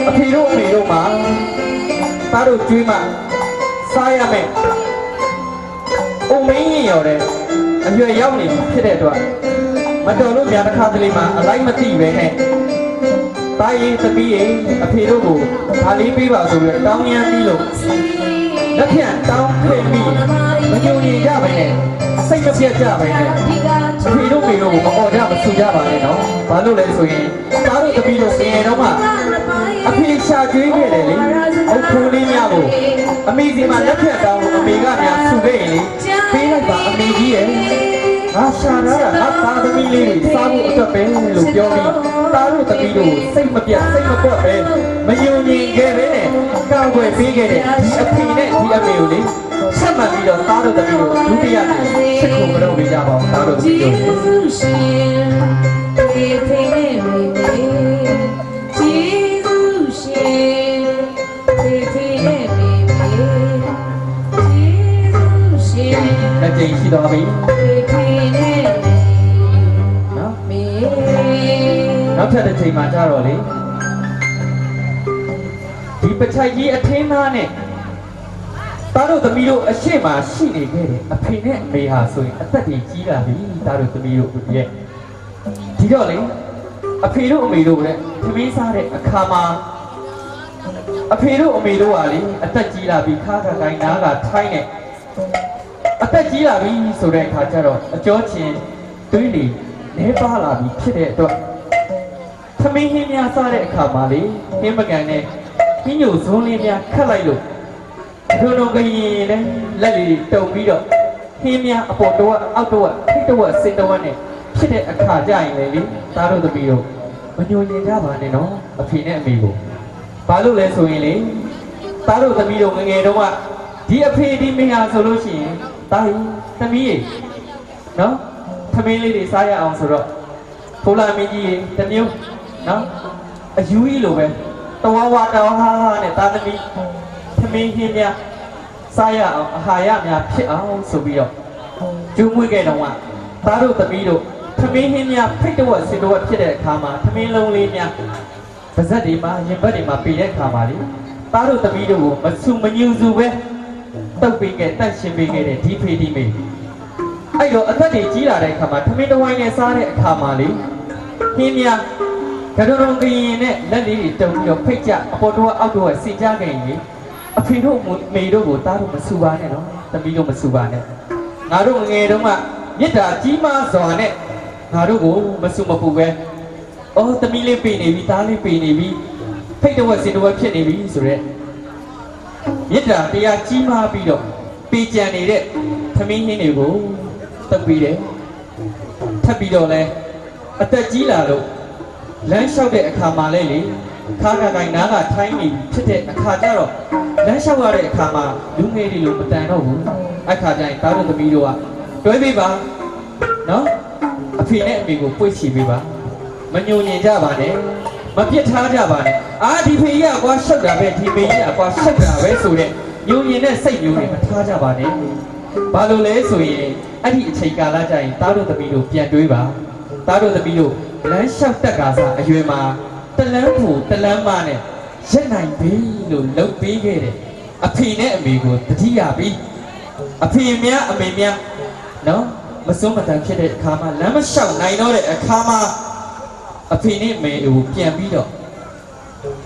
အဖေတို့အမေတို့မှာသားတို့ကျွေးမှစားရမယ်အုံမင်းရင်ရော်တဲ့အရွယ်ရောက်နေဖြစ်တဲ့အတွက်မတော်လို့များတစ်ခါတလေမှာအလိုက်မသိပဲနဲ့တာရေးသမီးရေးအဖေတို့ကိုဒါလေးပေးပါဆိုပြီးတောင်းရမ်းပြီးလို့လက်ဖြန့်တောင်းခဲ့ပြီးမကြုံရင်ကြပဲနဲ့စိတ်မပြတ်ကြပဲနဲ့အဖေတို့မေတို့ကိုမပေါ်ကြမဆူကြပါနဲ့နော်ဘာလို့လဲဆိုရင်သားတို့သမီးတို့ငယ်တော့မှအဖေရှာကျွေးခဲ့တယ်လေအုပ်ခိုးလေးများကိုအမေစီမှာလက်ဖြန့်တောင်းလို့အမေကများဆူခဲ့ရင်လေပေးလိုက်ပါအမေကြီးရဲ့ငါရှာရတာငါသားသမီးလေးတွေစားဖို့အတွက်ပဲလို့ပြောပြီးသားတို့သမီးတို့စိတ်မပြတ်စိတ်မပွက်ပဲမယုံကြည်ခဲ့ပဲနဲ့ကောက်ွယ်ပေးခဲ့တဲ့ဒီအဖေနဲ့ဒီအမေကိုလေဆက်မှတ်ပြီးတော့သားတို့သမီးတို့ဒုတိယနေ့ချစ်ကိုမလုပ်ပေးကြပါဘူးသားတို့သမီးတို့လက်ကျိန်ရှိတော်ပြီနောက်ထပ်တစ်ချိန်မှာကြတော့လေဒီပချိုက်ကြီးအထင်းသားနဲ့သားတို့သမီးတို့အရှိမရှိနေခဲ့တယ်အဖေနဲ့အမေဟာဆိုရင်အသက်ကြီးကြီးလာပြီသားတို့သမီးတို့ရဲ့ဒီတော့လေအဖေတို့အမေတို့လည်းသမီးစားတဲ့အခါမှာအဖေတို့အမေတို့ဟာလေအသက်ကြီးလာပြီခါခါကိုင်းနားကထိုင်းနဲ့အသက်ကြီးလာပြီဆိုတဲ့အခါကျတော့အကျော်ချင်းတွေးနေနေပါလာပြီဖြစ်တဲ့အတွက်သမီးဟင်းများစားတဲ့အခါမှာလေဟင်းမကန်နဲ့ဟင်းညိုဇွန်းလေးများခတ်လိုက်လို့ဒုံဒုံကရင်နဲ့လက်လေးတုံပြီးတော့ဟင်းများအပေါ်တော့အောက်တော့ထိတော့စင်တော့နဲ့ဖြစ်တဲ့အခါကြရင်လေသားတို့သမီးတို့မညိုညင်ကြပါနဲ့နော်အဖေနဲ့အမေကိုဘာလို့လဲဆိုရင်လေသားတို့သမီးတို့ငငယ်တုန်းကဒီအဖေဒီမေဟာဆိုလို့ရှိရင်တားသမီးရေနော်သမီးလေးတွေစားရအောင်ဆိုတော့ဖိုလာမင်းကြီးတမျိုးနော်အယူကြီးလိုပဲတဝဝတော်ဟာနဲ့တာသမီးသမီးဟင်းများစားရအောင်အာဟာရများဖြစ်အောင်ဆိုပြီးတော့ကျူးမွေးခဲ့တော့ကသားတို့သမီးတို့သမီးဟင်းများဖိတ်တော့စင်တော့ဖြစ်တဲ့အခါမှာသမီးလုံးလေးများ ပါဇက်တွေမှာရင်ဘတ်တွေမှာပေတဲ့အခါမှာလေသားတို့သမီးတို့ကိုမဆူမညူစုပဲတုတ်ပေးခဲ့တန့်ရှင်းပေးခဲ့တဲ့ဒီဖေဒီမေအဲ့တော့အသက်တွေကြီးလာတဲ့အခါမှာထမင်းတစ်ဝိုင်းနဲ့စားတဲ့အခါမှာလေဟင်းများကတော်တော်ကရင်နဲ့လက်လေးတွေတုံပြီးတော့ဖိတ်ကြအပေါ်တော့အောက်တော့စင်ကြခဲ့ရင်လေအဖေတို့မေတို့ကိုသားတို့မဆူပါနဲ့နော်သမီးတို့မဆူပါနဲ့ငါတို့ငယ်တုန်းကမြစ်တာကြီးမားစွာနဲ့ငါတို့ကိုမဆူမပူပဲအော်သမီးလေးပေနေပြီသားလေးပေနေပြီဖိတ်တော့စင်တော့ဖြစ်နေပြီဆိုရက်မြစ်တာတရားကြီးမားပြီးတော့ပေကြံနေတဲ့သမီးဟင်းတွေကိုတက်ပြီးတယ်ထပ်ပြီးတော့လဲအသက်ကြီးလာလို့လမ်းလျှောက်တဲ့အခါမှာလဲလေခါကိုင်နားကထိုင်းနေဖြစ်တဲ့အခါကျတော့လမ်းလျှောက်ရတဲ့အခါမှာလူငယ်တွေလိုမတန်တော့ဘူးအခါကျရင်သားတို့သမီးတို့ကတွဲပေးပါနော်အဖေနဲ့အမေကိုပွေ့ချီပေးပါမညှို့ညင်ကြပါနဲ့မပြစ်ထားကြပါနဲ့အာဒီဖေကြီးကကွာရှောက်တာပဲဒီဖေကြီးကကွာရှောက်တာပဲဆိုတဲ့ညှို့ညင်တဲ့စိတ်မျိုးတွေမထားကြပါနဲ့ဘာလို့လဲဆိုရင်အဲ့ဒီအချိန်ကာလကျရင်သားတို့သမီးတို့ပြန်တွေးပါသားတို့သမီးတို့လမ်းလျှောက်တက်ကစားအရွယ်မှာတလန်းဖို့တလန်းမနဲ့ရက်နိုင်ပြီလို့လှုပ်ပေးခဲ့တယ်အဖေနဲ့အမေကိုတတိယပြီးအဖေများအမေများနော်မစွန်းမတန်ဖြစ်တဲ့အခါမှာလမ်းမလျှောက်နိုင်တော့တဲ့အခါမှာအဖေနဲ့အမေကိုပြန်ပြီးတော့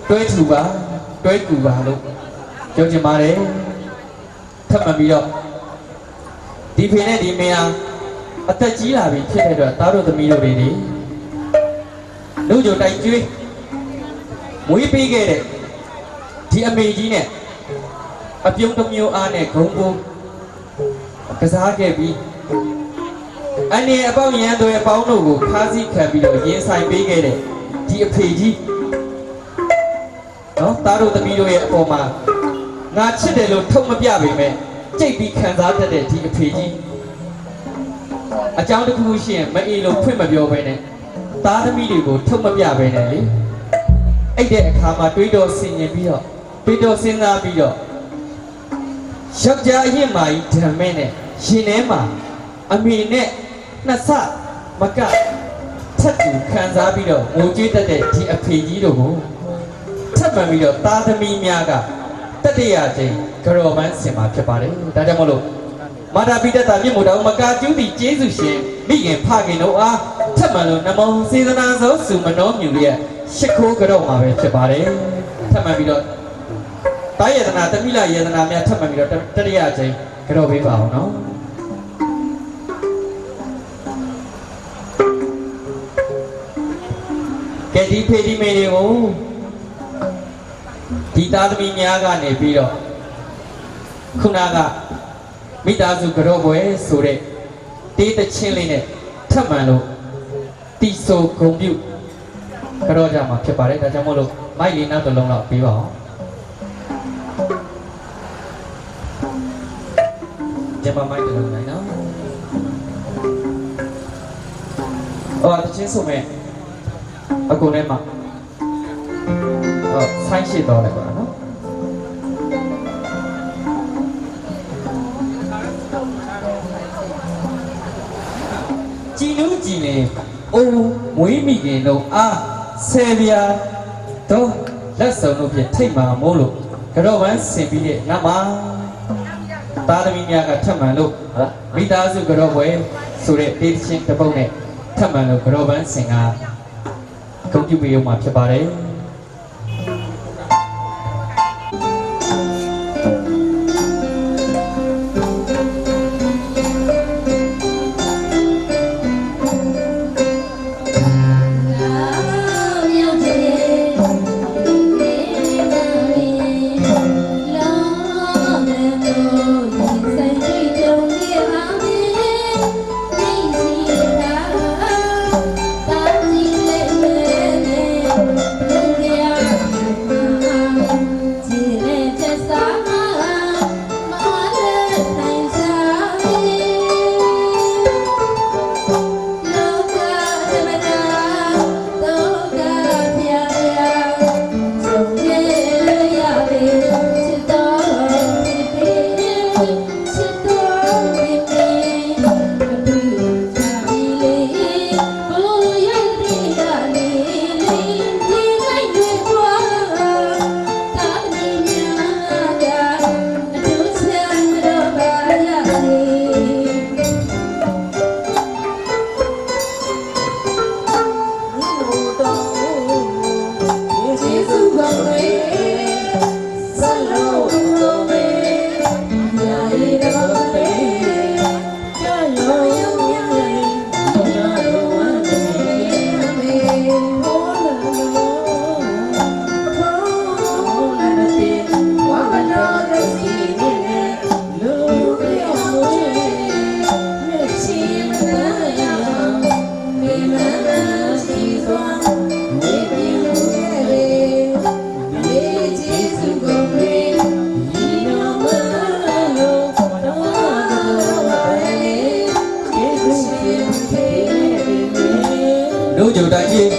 တွဲထူပါတွဲကူပါလို့ပြောချင်ပါတယ်ထပ်မပြီးတော့ဒီဖေနဲ့ဒီမေဟာအသက်ကြီးလာပြီဖြစ်တဲ့အတွက်သားတို့သမီးတို့တွေလူကြိုတိုင်ကျွေးမွေးပေးခဲ့တဲ့ဒီအမေကြီးနဲ့အပြုံးတစ်မျိုးအားနဲ့ဂုံကိုကစားခဲ့ပြီးအနေအပေါင်းရန်သွဲအပေါင်းတို့ကိုခါးစည်းခံပြီးတော့ရင်ဆိုင်ပေးခဲ့တဲ့ဒီအဖေကြီးနော်သားတို့သမီးတို့ရဲ့အပေါ်မှာငါချစ်တယ်လို့ထုတ်မပြပေမဲ့ကြိတ်ပြီးခံစားတတ်တဲ့ဒီအဖေကြီးအကြောင်းတစ်ခုရှိရင်မအေးလို့ဖွင့်မပြောဘဲနဲ့သားသမီးတွေကိုထုတ်မပြဘဲနဲ့လေအဲ့တဲ့အခါမှာတွေးတော်ဆင်ញင်ပြီးတော့တွေးတော်စဉ်းစားပြီးတော့ယောက်ျားအရင်မာကြီးဓမ္မဲနဲ့ရှင်ထဲမှာအမေနဲ့နှစ်ဆမကထပ်တူခံစားပြီးတော့ငိုကြွေးတတ်တဲ့ဒီအဖေကြီးတို့ကိုထပ်မှန်ပြီးတော့သားသမီးများကတတိယကျင်းကြော်ပန်းဆင်မှာဖြစ်ပါတယ်ဒါကြောင့်မလို့မာတာပိတ္တမြင့်မို့တော်မကာကျူးသည်ကျေးဇူးရှင်မိခင်ဖခင်တို့အားထပ်မှန်လို့နမောစေတနာသောစုမနောမြူရဲ့ရှ िख ိုးကြော်မှာပဲဖြစ်ပါတယ်ထပ်မှန်ပြီးတော့တာယတနာတမိလယတနာများထပ်မှန်ပြီးတော့တတိယကျင်းကြော်ပေးပါအောင်နော်ကဲဒီဖေဒီမေတွေကိုဒီသားသမီးများကနေပြီးတော့ခုနကမိသားစုကြောပွဲဆိုတဲ့တေးသချင်းလေးနဲ့ထပ်မှန်လို့တီဆိုဂုံပြုကြောကြမှာဖြစ်ပါတယ်ဒါကြောင့်မို့လို့မိုက်လေးနောက်တစ်လုံးတော့ပြီးပါအောင်ကျမမိုက်တစ်လုံးလိုက်နော်သချင်းဆိုမဲ့အကုန်ထဲမှာဆိုင်းရှိတော့လိုက်ပါနော်ကြည်နူးကြည်နေအိုးမွေးမိခင်တို့အားဆယ်ပြာတော့လက်စုံတို့ဖြင့်ထိတ်မှမို့လို့ကြောပန်းဆင်ပြီးတဲ့နောက်မှာသားသမီးများကထပ်မှန်လို့မိသားစုကြောပွဲဆိုတဲ့တေးချင်းတစ်ပုဒ်နဲ့ထပ်မှန်လို့ကြောပန်းဆင်ကဂုဏ်ပြုပေးရမှာဖြစ်ပါတယ် ကြိုတိုင်းကြီး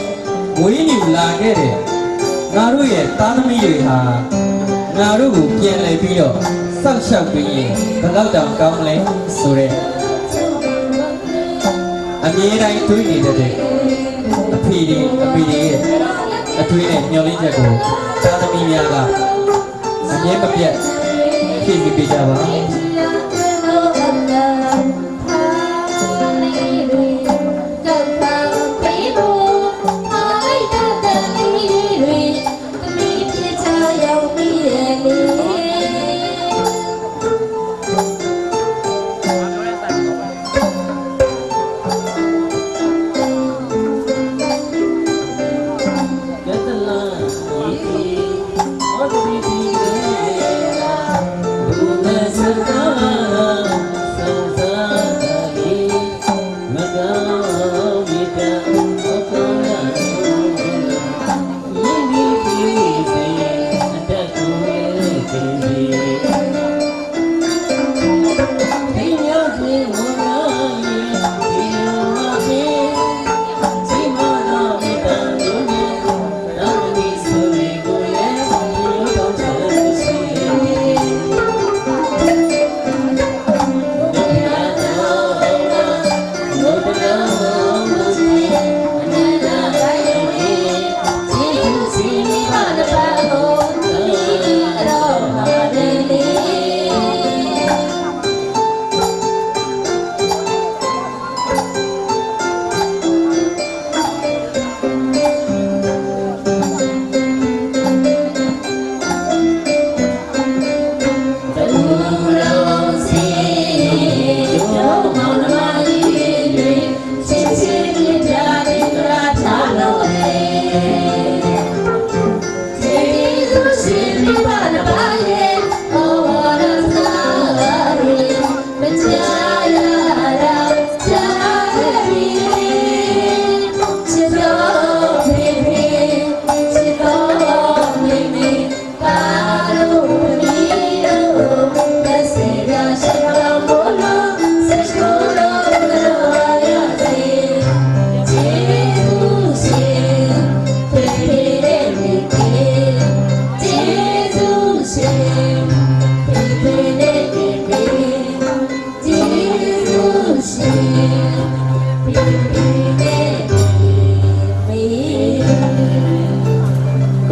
ဝေးညူလာခဲ့တယ်ငါတို့ရဲ့သားသမီးတွေဟာငါတို့ကိုပြန်လည်ပြီးတော့စောင့်ရှောက်ပြီးရင်ဘယ်တော့တောင်ကောင်းလဲဆိုတဲ့အမြဲတမ်းတွေးနေတဲ့အဖေတွေရဲ့အတွေးနဲ့မျှော်လင့်ချက်ကိုသားသမီးများကအမြဲမပြတ်ဖြည့်ဆည်းပေးကြပါ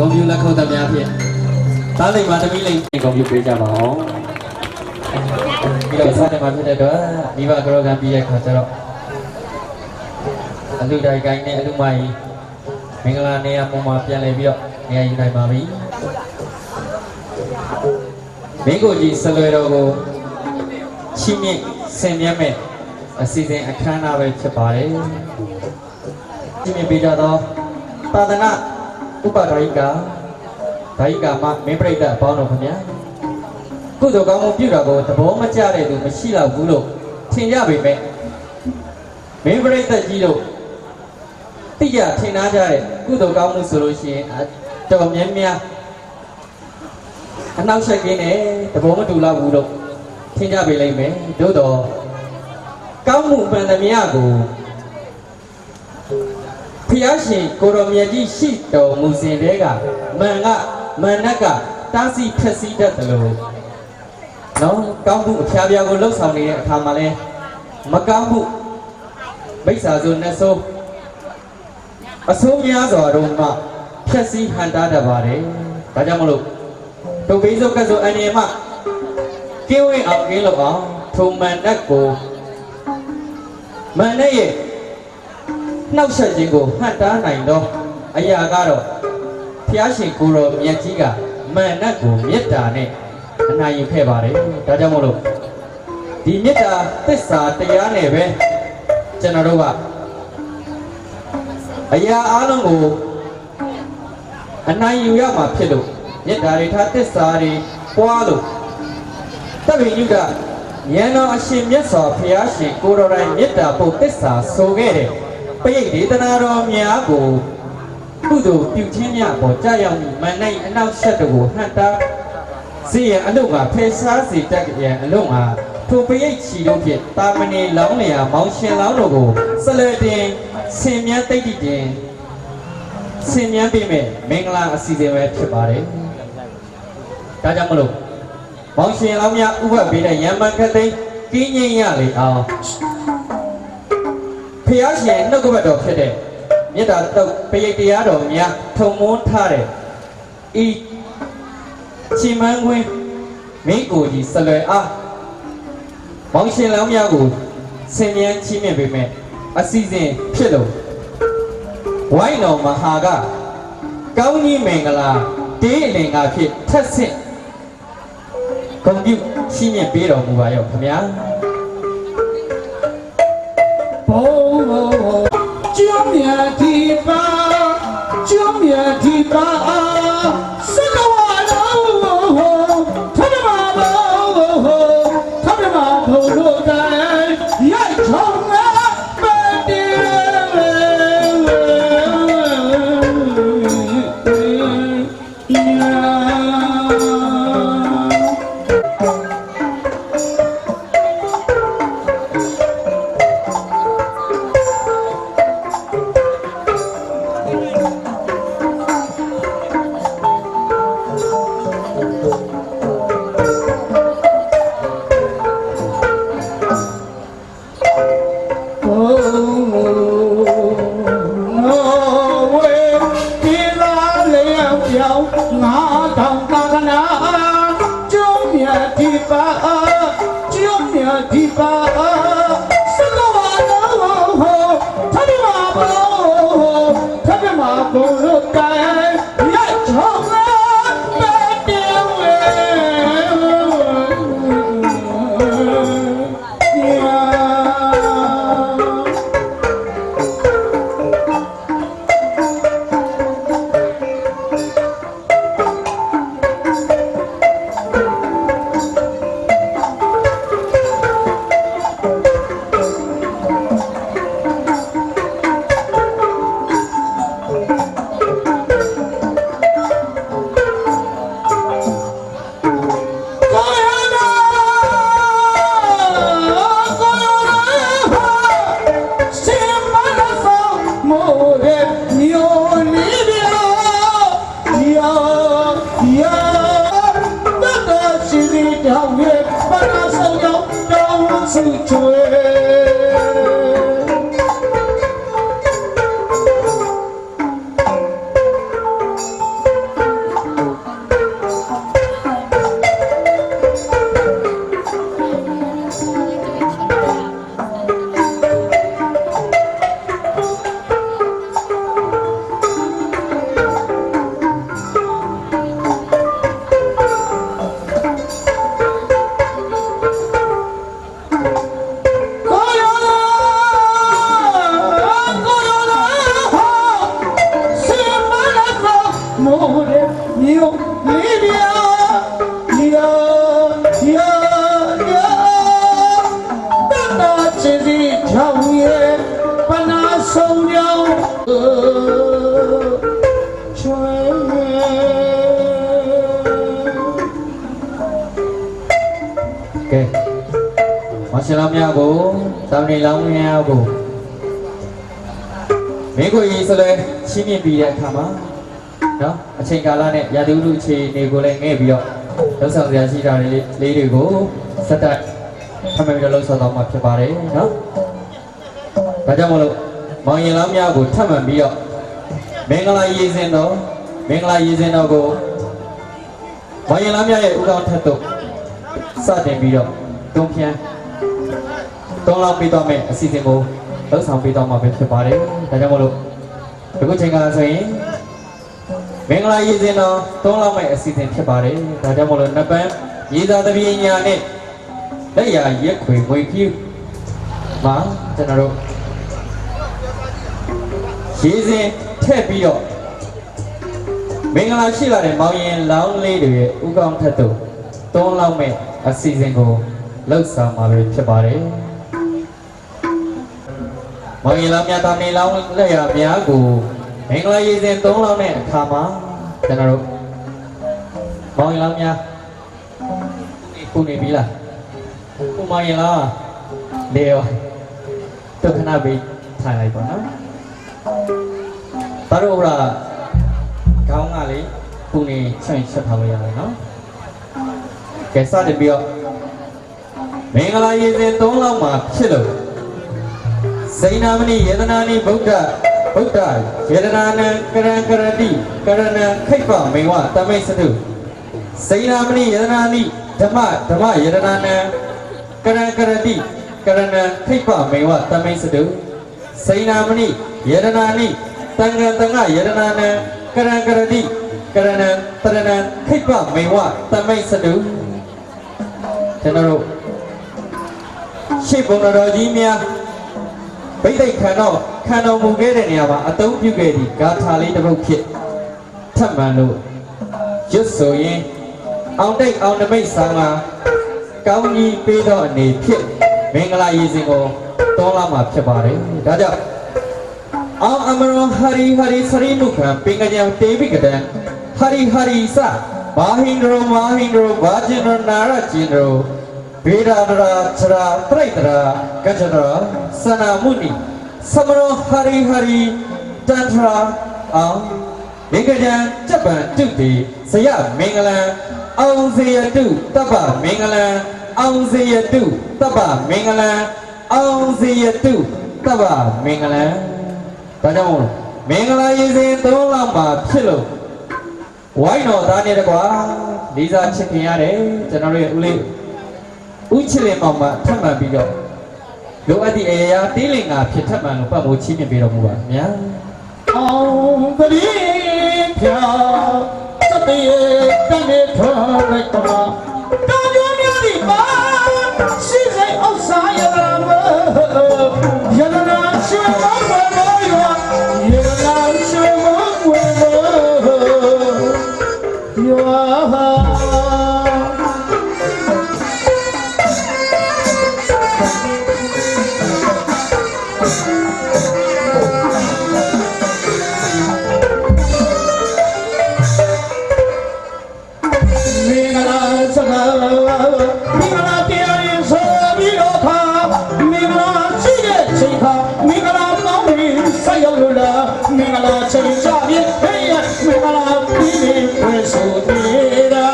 ကွန်ပျူတာခေါ်တဲ့များဖြင့်သားလိမ္မာသမီးလိမ့်ကွန်ပျူပေးကြပါအောင်ပြီးတော့စားတယ်မှာဖြစ်တဲ့အတွက်မိဘကရောကံပြီးတဲ့ခါကျတော့အလူတိုင်းကိုင်းနဲ့အလူမကြီးမင်္ဂလာနေရာပေါ်မှာပြန်လည်ပြီးတော့နေရာယူနိုင်ပါပြီမင်းကိုကြီးဆလွယ်တော်ကိုချီးမြှင့်ဆင်မြတ်မဲ့အစီအစဉ်အခမ်းအနားပဲဖြစ်ပါတယ်ချီးမြှင့်ပေးကြသောသာသနာဥပဒါယိကာမမင်းပြိတ္တပေါင်းတော်ခင်ဗျာကုသိုလ်ကောင်းမှုပြုတာကိုသဘောမကျတဲ့သူမရှိတော့ဘူးလို့ထင်ကြပေမဲ့မင်းပြိတ္တကြီးတို့သိကြထင်သားကြတဲ့ကုသိုလ်ကောင်းမှုဆိုလို့ရှိရင်တော်များများအနောက်ရှက်ကင်းနဲ့သဘောမတူတော့ဘူးလို့ထင်ကြပေလိမ့်မယ်တို့တော့ကောင်းမှုမှန်သမျှကိုဖျားရှင်ကိုရောမြတ်ကြီးရှိတော်မူစဉ်တည်းကမန်နတ်ကတားဆီးဖျက်ဆီးတတ်တယ်လို့နော်ကောင်းမှုအဖျားပြားကိုလှုပ်ဆောင်နေတဲ့အခါမှာလဲမကောင်းမှုမိစ္ဆာဆိုနဲ့ဆိုအဆိုးများစွာတော့မှဖျက်ဆီးဟန်တားတတ်ပါတယ်ဒါကြောင့်မလို့တုတ်ပေးစုပ်ကဆိုအနေမှကင်းဝေးအောင်ကင်းလို့အောင်ထုံမန်နတ်ကိုမန်နတ်ရဲ့နှောက်ဆက်ခြင်းကိုဟန်တားနိုင်တော့အရာကတော့ဖျားရှင်ကိုယ်တော်မြတ်ကြီးကမန်နတ်ကိုမေတ္တာနဲ့အနိုင်ယူခဲ့ပါတယ်ဒါကြောင့်မို့လို့ဒီမေတ္တာသစ္စာတရားနဲ့ပဲကျွန်တော်တို့ကအရာအလုံးကိုအနိုင်ယူရမှာဖြစ်လို့မေတ္တာတွေထားသစ္စာတွေပွားလို့တပည့်ညုကဉာဏ်တော်အရှင်မြတ်စွာဘုရားရှင်ကိုယ်တော်တိုင်မေတ္တာပုတ်သစ္စာဆိုခဲ့တယ်ပရိဒေသနာတော်များကိုကုသိုလ်ပြုခြင်းများပေါ်ကြာရောက်ပြီးမန္တအနောက်ဆက်တို့ကိုဟန်တာစီရအလုံးကဖယ်ရှားစီတတ်ကြအလုံးကထိုပရိတ်ချီတို့ဖြင့်တာမဏေလောင်းလျာမောင်ရှင်လောင်းတို့ကိုဆလတင် ဆင်မြန်းတိတ်တိတင်ဆင်မြန်းပေးမယ်မင်္ဂလာအစီအစဉ်ပဲဖြစ်ပါတယ်ဒါကြောင့်မလို့မောင်ရှင်လောင်းများဥပပေးတဲ့ရမန်ခတ်သိမ်းကင်းငိမ့်ရလေအောင်ဖျားရှင်နှုတ်ကပတ်တော်ဖြစ်တဲ့မေတ္တာတုတ်ပရိတ်တရားတော်များထုံမွန်းထားတဲ့ဤချီမန်းခွင်းမင်းကိုကြီးဆလွယ်အားမောင်ရှင်လောင်းများကိုဆင်မြန်းချီးမြှင့်ပေးမယ်အစီအစဉ်ဖြစ်လို့ဝိုင်းတော်မဟာကကောင်းကြီးမင်္ဂလာတေးအလင်္ကာဖြစ်ထက်ဆင့်ဂုဏ်ပြုချီးမြှင့်ပေးတော်မူပါရောခင်ဗျာဘုံကျွမ်းမြတ်ဒီပါကျွမ်းမြတ်ဒီပါစကဝါတော်ထမမဘောထမမဘုံတို့တိုင်းရိုက်ထုံးငါပတေကဲမောင်ရှင်လောင်းများကိုသာမဏေလောင်းများကိုမင်းကိုကြီးဆိုလဲချီးမြှင့်ပြီးတဲ့အခါမှာနော်အချိန်ကာလနဲ့ရာသီဥတုအခြေအနေကိုလည်းငဲ့ပြီးတော့လှုပ်ဆောင်စရာရှိတာလေးတွေကိုစက်တက်ထပ်မံပြီးတော့လှုပ်ဆောင်တော့မှာဖြစ်ပါတယ်နော်ဒါကြောင့်မလို့မောင်ရင်လောင်းများကိုထပ်မံပြီးတော့မင်္ဂလာရေးစင်တော်ကိုမောင်ရင်လောင်းများရဲ့ဥတော်ထက်တော့စတင်ပြီးတော့တုံးပြန်တောင်းလောက်ပေးတော့မယ်အစီအစဉ်ကိုလှုပ်ဆောင်ပေးတော့မှာပဲဖြစ်ပါတယ်ဒါကြောင့်မလို့ဒီချိန်ကဆိုရင်မင်္ဂလာရေးစင်တော်တောင်းလောက်မယ်အစီအစဉ်ဖြစ်ပါတယ်ဒါကြောင့်မလို့နှစ်ပန်းရေးသားတပည့်ညာနဲ့လက်ရရက်ခွေငွေဖြူမှာကျွန်တော်တို့ရေးစင်ထည့်ပြီးတော့မင်္ဂလာရှိလာတဲ့မောင်ရင်လောင်းလေးတွေရဲ့ဥကောင်းထက်တို့တောင်းလောက်မယ်အစီအစဉ်ကိုလှုပ်ဆောင်မှာပဲဖြစ်ပါတယ်။မောင်ရင်လောင်းများတာနေလောင်းလက်ရများကိုမင်္ဂလာရေးစဉ်3လောင်းတဲ့အခါမှာကျွန်တော်တို့မောင်ရင်လောင်းများခုနေပြီလား။ခုမောင်ရင်လောင်းလေရောတခဏပေးထိုင်လိုက်ပါနော်။ ဒါတို့ဟိုခေါင်းကလေပူနေချွန့်ချက်ထားလို့ရတယ်နော်ကဲစတယ်ပြီးတော့မင်္ဂလာရေစဉ်3လောက်မှာဖြစ်လို့စိဏမဏိယေဒနာနိဗုဒ္ဓယေဒနာနံကရံကရတိကရဏံခိပ္ပမေဝတမိတ်စတုစိဏမဏိယေဒနာနိဓမ္မယေဒနာနံကရံကရတိကရဏံခိပ္ပမေဝတမိတ်စတုစိဏမဏိယေဒနာနိတံဃံတငယေဒနာနံကရံကရတိကရဏံတရဏံခိပ္ပမေဝတမိတ်စတုကျွန်တော်တို့ရှေ့ဘုံတော်ကြီးများဗိသိက်ခံတော်မူခဲ့တဲ့နေရာမှာအသုံးပြုခဲ့သည့်ဂါထာလေးတစ်ပုဒ်ဖြစ်ထပ်မံလို့ရွတ်ဆိုရင်အောင်တိတ်အောင်နမိတ်ဆောင်မှာကောင်းကြီးပေးသောအနေဖြစ်မင်္ဂလာရေစဉ်ကိုတောင်းလာမှာဖြစ်ပါတယ်ဒါကြောင့်အောင်အမရောဟရိဟရိစရိမုခံပင်ကကြံတေဘိကတံဟရိဟရိစမာဟိန္ဒရောဘာဂျင်ဒရနာရဂျင်ဒရောဘေဒာဒရာချရာပရိတရာကကြရာစနာမုနိသမရောဟရိဟရိတန္ထရာအောင်မင်္ဂကြံကြပံတုတိဇယမင်္ဂလံအောင်ဇေယတုတပ္ပမင်္ဂလံအောင်ဇေယတုတပ္ပမင်္ဂလံအောင်ဇေယတုတပ္ပမင်္ဂလံဒါကြောင့်မင်္ဂလာရေစဉ်3လောက်မှာဖြစ်လို့ဝိုင်းတော်သားနဲ့တကွာလေးစားချစ်ခင်ရတယ်ကျွန်တော်တို့ရဲ့ဦးလေးဦးချစ်လင်မောင်မှာထပ်မံပြီးတော့လိုအပ်သည့်အရာတေးလင်ကဖြစ်ထပ်မံလို့ပတ်မိုးချီးမြှင့်ပေးတော်မူပါဗျာအောင်ကလေးဖြာစတဲ့တန်တဲ့ထော်လိုက်တော့တော်ကြမျိုးဒီပါရှိစိတ်အောက်စားရတာမယရနာချေမောဝဲရောယရနာချေမောဝဲရောမင်္ဂလာချိန်ကြပြီဟေးမင်္ဂလာပြီးပြီဝဲဆိုနေတာ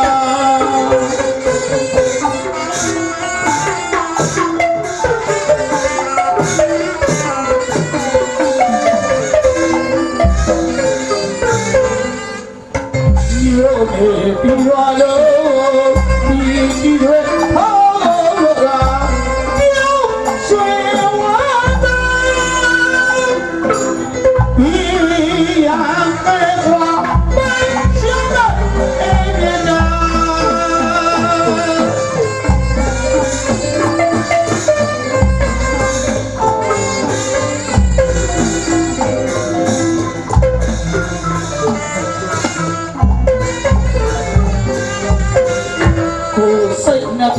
ယောဂီပြီးရလို့ဒီရွယ်ဟောလို့ကပြောဆွေဝါတာ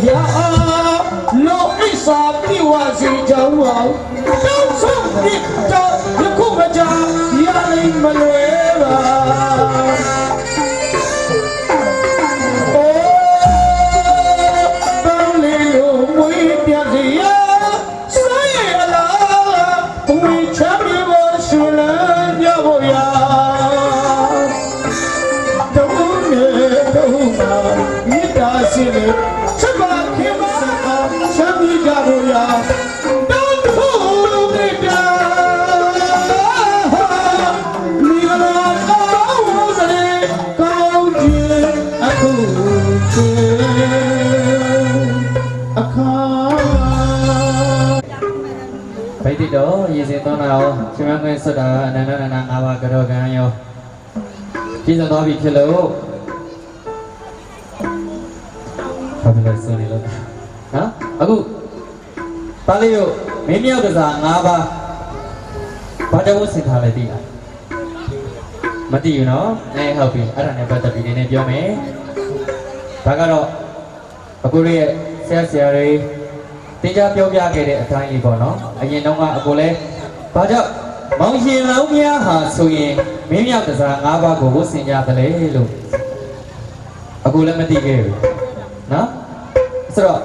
ဗျာလောအိစာပြေဝစီကြောင်းအောင်တောင်းဆုံးပြတော့ယခုမကြရလိမ့်မလွယ်ပါအိုးပေါင်းလေးလိုမွေးပြစီရဆိုင်ရလားဝေချမ်းမြေပေါ်ရှူလန်းကြဖို့ရတုံးနေတုံးမှာမိသားစုလေးကြဖို့ရတောင်းဖို့ကြတာမိဂလာကောင်းစလေကောင်းခြင်းအခုအခါဗိတိတော်ရေစင်သွန်းလာအောင်ရှင်မခွင့်စွတ်တာအနန္တနာ၅ပါးကြောကံရောပြည့်စုံသွားပြီဖြစ်လို့ဘာဖြစ်လဲစွန့်နေလို့နော်အခုပါဠိတို့မင်းမြောက်ကစား၅ပါးဘာတဝတ်ဆင်ထားလဲသိလားမသိဘူးနော်ဟုတ်ပြီအဲ့ဒါနဲ့ပတ်သက်ပြီးနည်းနည်းပြောမယ်ဒါကတော့အခုရဲ့ဆရာတွေတင်ကြားပြောပြခဲ့တဲ့အတိုင်းလေးပေါ့နော်အရင်တုန်းကအကိုလဲဘာကြောင့်မောင်ရှင်လောင်းများဟာဆိုရင်မင်းမြောက်ကစား၅ပါးကိုဝတ်ဆင်ကြတယ်လို့အခုလည်းမသိခဲ့ဘူးနော်ဆိုတော့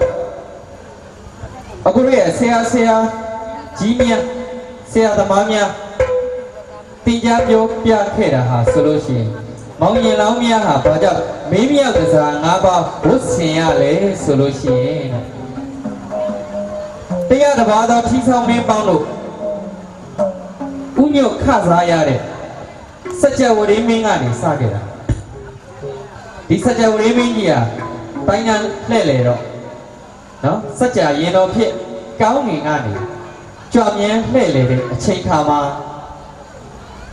အခုရဲ့ဆရာကြီးများဆရာသမားများ တင်ကြပြောပြခဲ့တာဟာဆိုလို့ရှိရင်မောင်ရင်လောင်းများဟာဘာကြောင့်မင်းမြောက်ကစား၅ပါးဝတ်ဆင်ရလဲဆိုလို့ရှိရင်တရားတစ်ပါးသောထီဆောင်မင်းပေါင်းတို့ဥညွတ်ခစားရတဲ့စัจ java ရင်းမင်းကနေစခဲ့တာဒီစัจ java ရင်းမင်းကြီးဟာတိုင်းညာလှဲ့လေတော့နော်စัจ java ရင်တော်ဖြစ်ကောင်းငင်ကနေကြွမြန်းလှဲ့လေတဲ့အချိန်ခါမှာ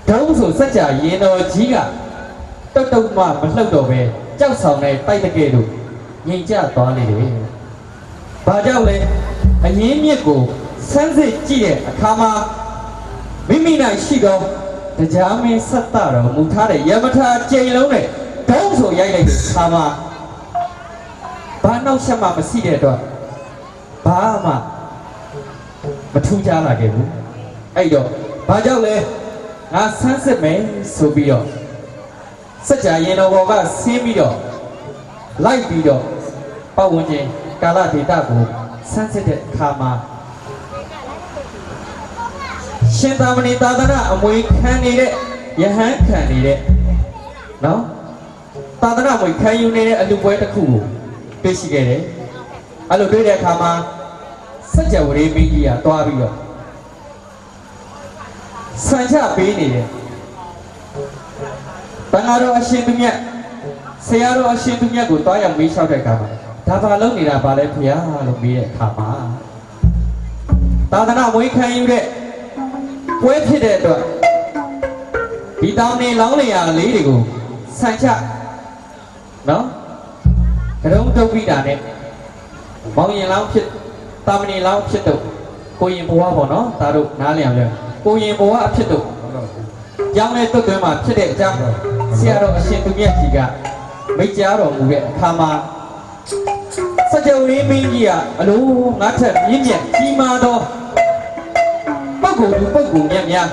ဒုံးဆိုစัจ java ရင်တော်ကြီးကတုတ်တုတ်မှမလှုပ်တော့ပဲကြောက်ဆောင်တဲ့တိုက်တကယ်လို့ငြိမ်ကျသွားလေတယ်။ဘာကြောင့်လဲအရင်းမြစ်ကိုစမ်းစစ်ကြည့်တဲ့အခါမှာမိမိ၌ရှိသောတရားမင်းဆက်တာတော်မူထားတဲ့ယမထာကြိမ်လုံးနဲ့ဒုံးဆိုရိုက်လိုက်တဲ့အခါမှာဘာနောက်ဆက်မှမရှိတဲ့အတွက်ဘာမှမထူးခြားလာခဲ့ဘူး။အဲ့တော့ဘာကြောင့်လဲငါစမ်းစစ်မယ်ဆိုပြီးတော့စัจ java ရင်တော်ဘောကဆင်းပြီးတော့လိုက်ပြီးတော့ပတ်ဝန်းကျင်ကာလဒေတာကိုစမ်းစစ်တဲ့အခါမှာရှင်သာမဏေသာသနာအမွေခံနေတဲ့ယဟန်ခံနေတဲ့နော်သာသနာအမွေခံယူနေတဲ့အလူပွဲတစ်ခုကိုတွေ့ရှိခဲ့တယ်အဲ့လိုတွေ့တဲ့အခါမှာစัจ java ရေးမင်းကြီးကတွားပြီးတော့ဆန်ချပေးနေတယ်ဘင်္ဂါတော်အရှင်သူမြတ်ဆရာတော်အရှင်သူမြတ်ကိုတွားရောက်မေးလျှောက်တဲ့အခါမှာဒါဘာလုပ်နေတာပါလဲဖေဟာလို့မေးတဲ့အခါမှာသာသနာမွေးခံယူတဲ့ပွဲဖြစ်တဲ့အတွက်ဒီတောင်းနေလောင်းလျာလေးတွေကိုဆန်ချနော်ကရုံးတုပ်ပြီးတာနဲ့မောင်ရင်လောင်းဖြစ်တာမဏေလောင်းဖြစ်တော့ကိုရင်ဘဝပေါ့နော်ဒါတို့နားလည်အောင်ပြောကိုရင်ဘဝအဖြစ်တော့ကျောင်းလေးတုတ်တွင်မှာဖြစ်တဲ့အကြောင်းဆရာတော်အရှင်သူမြတ်ကြီးကမိတ်ကြားတော်မူတဲ့အခါမှာစัจ java ရင်းမင်းကြီးကအလိုငါထက်မြင့်မြတ်ကြီးမားသောပုဂ္ဂိုလ်သူပုဂ္ဂိုလ်မြတ်များ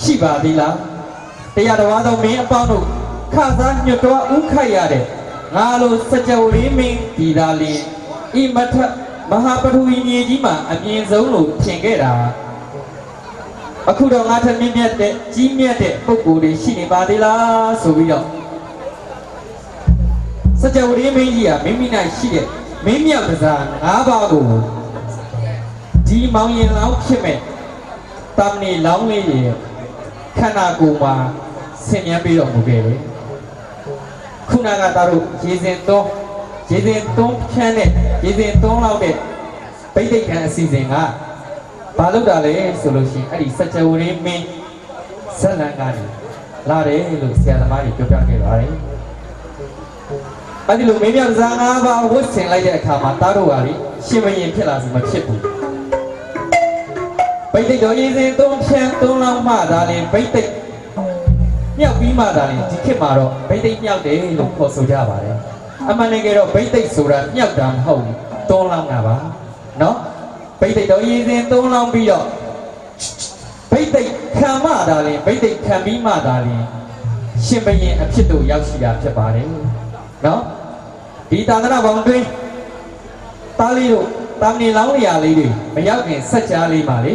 ရှိပါသေးလားတရားတော်သောမင်းအပေါင်းတို့ခစားညွတ်တော်ဥခိုက်ရတဲ့ငါလိုစัจ java ရင်းမင်းဒီသာလင်ဤမထမဟာပထဝီမြေကြီးမှာအမြင့်ဆုံးလို့ထင်ခဲ့တာအခုတော့ငါထက်မြင့်မြတ်တဲ့ကြီးမြတ်တဲ့ပုဂ္ဂိုလ်တွေရှိနေပါသေးလားဆိုပြီးတော့စัจ java ရင်းမင်းကြီးကမိမိ၌ရှိတဲ့မင်းမြောက်ကစား၅ပါးကိုဒီမောင်ရင်လောင်းဖြစ်မဲ့တာမဏေလောင်းလေးရဲ့ခန္ဓာကိုယ်မှာဆင်ញံပြီးတော့မူခဲ့တယ်ခုနကတို့ရေစင်သွန်းဖြန်းတဲ့ရေစင်သွန်းလောက်တဲ့ဗိဒ္ဓိကံအစီအစဉ်ကဘာလုပ်တာလဲဆိုလို့ရှိရင်အဲ့ဒီစัจ java ရင်းမင်းဇက်လန်ကနေလာတယ်လို့ဆရာသမားတွေပြောပြခဲ့ပါတယ်အဲ့ဒီလိုမင်းမြောက်ဇာ၅ပါးဝတ်ဆင်လိုက်တဲ့အခါမှာတားတို့ဟာလေရှင်မရင်ဖြစ်လာစီမဖြစ်ဘူးဗိဒ္ဓိတော်ရေးစဉ်သုံးဖြန်းသုံးလောင်းမှသာလေဗိဒ္ဓိမြောက်ပြီးမှသာလေဒီခေတ်မှာတော့ဗိဒ္ဓိမြောက်တယ်လို့ခေါ်ဆိုကြပါတယ်အမှန်တကယ်တော့ဗိဒ္ဓိဆိုတာမြောက်တာမဟုတ်ဘူးသုံးလောင်းတာပါနော်ဗိဒ္ဓိတော်ရေးစဉ်သုံးလောင်းပြီးတော့ဗိဒ္ဓိခံမှသာလေဗိဒ္ဓိခံပြီးမှသာလေရှင်မရင်အဖြစ်တို့ရောက်ရှိတာဖြစ်ပါတယ်နော်ဒီသာသနာပေါင်းတွင်သားလေးတို့တာမဏေလောင်းလျာလေးတွေမရောက်ခင်စัจ java လေးပါလေ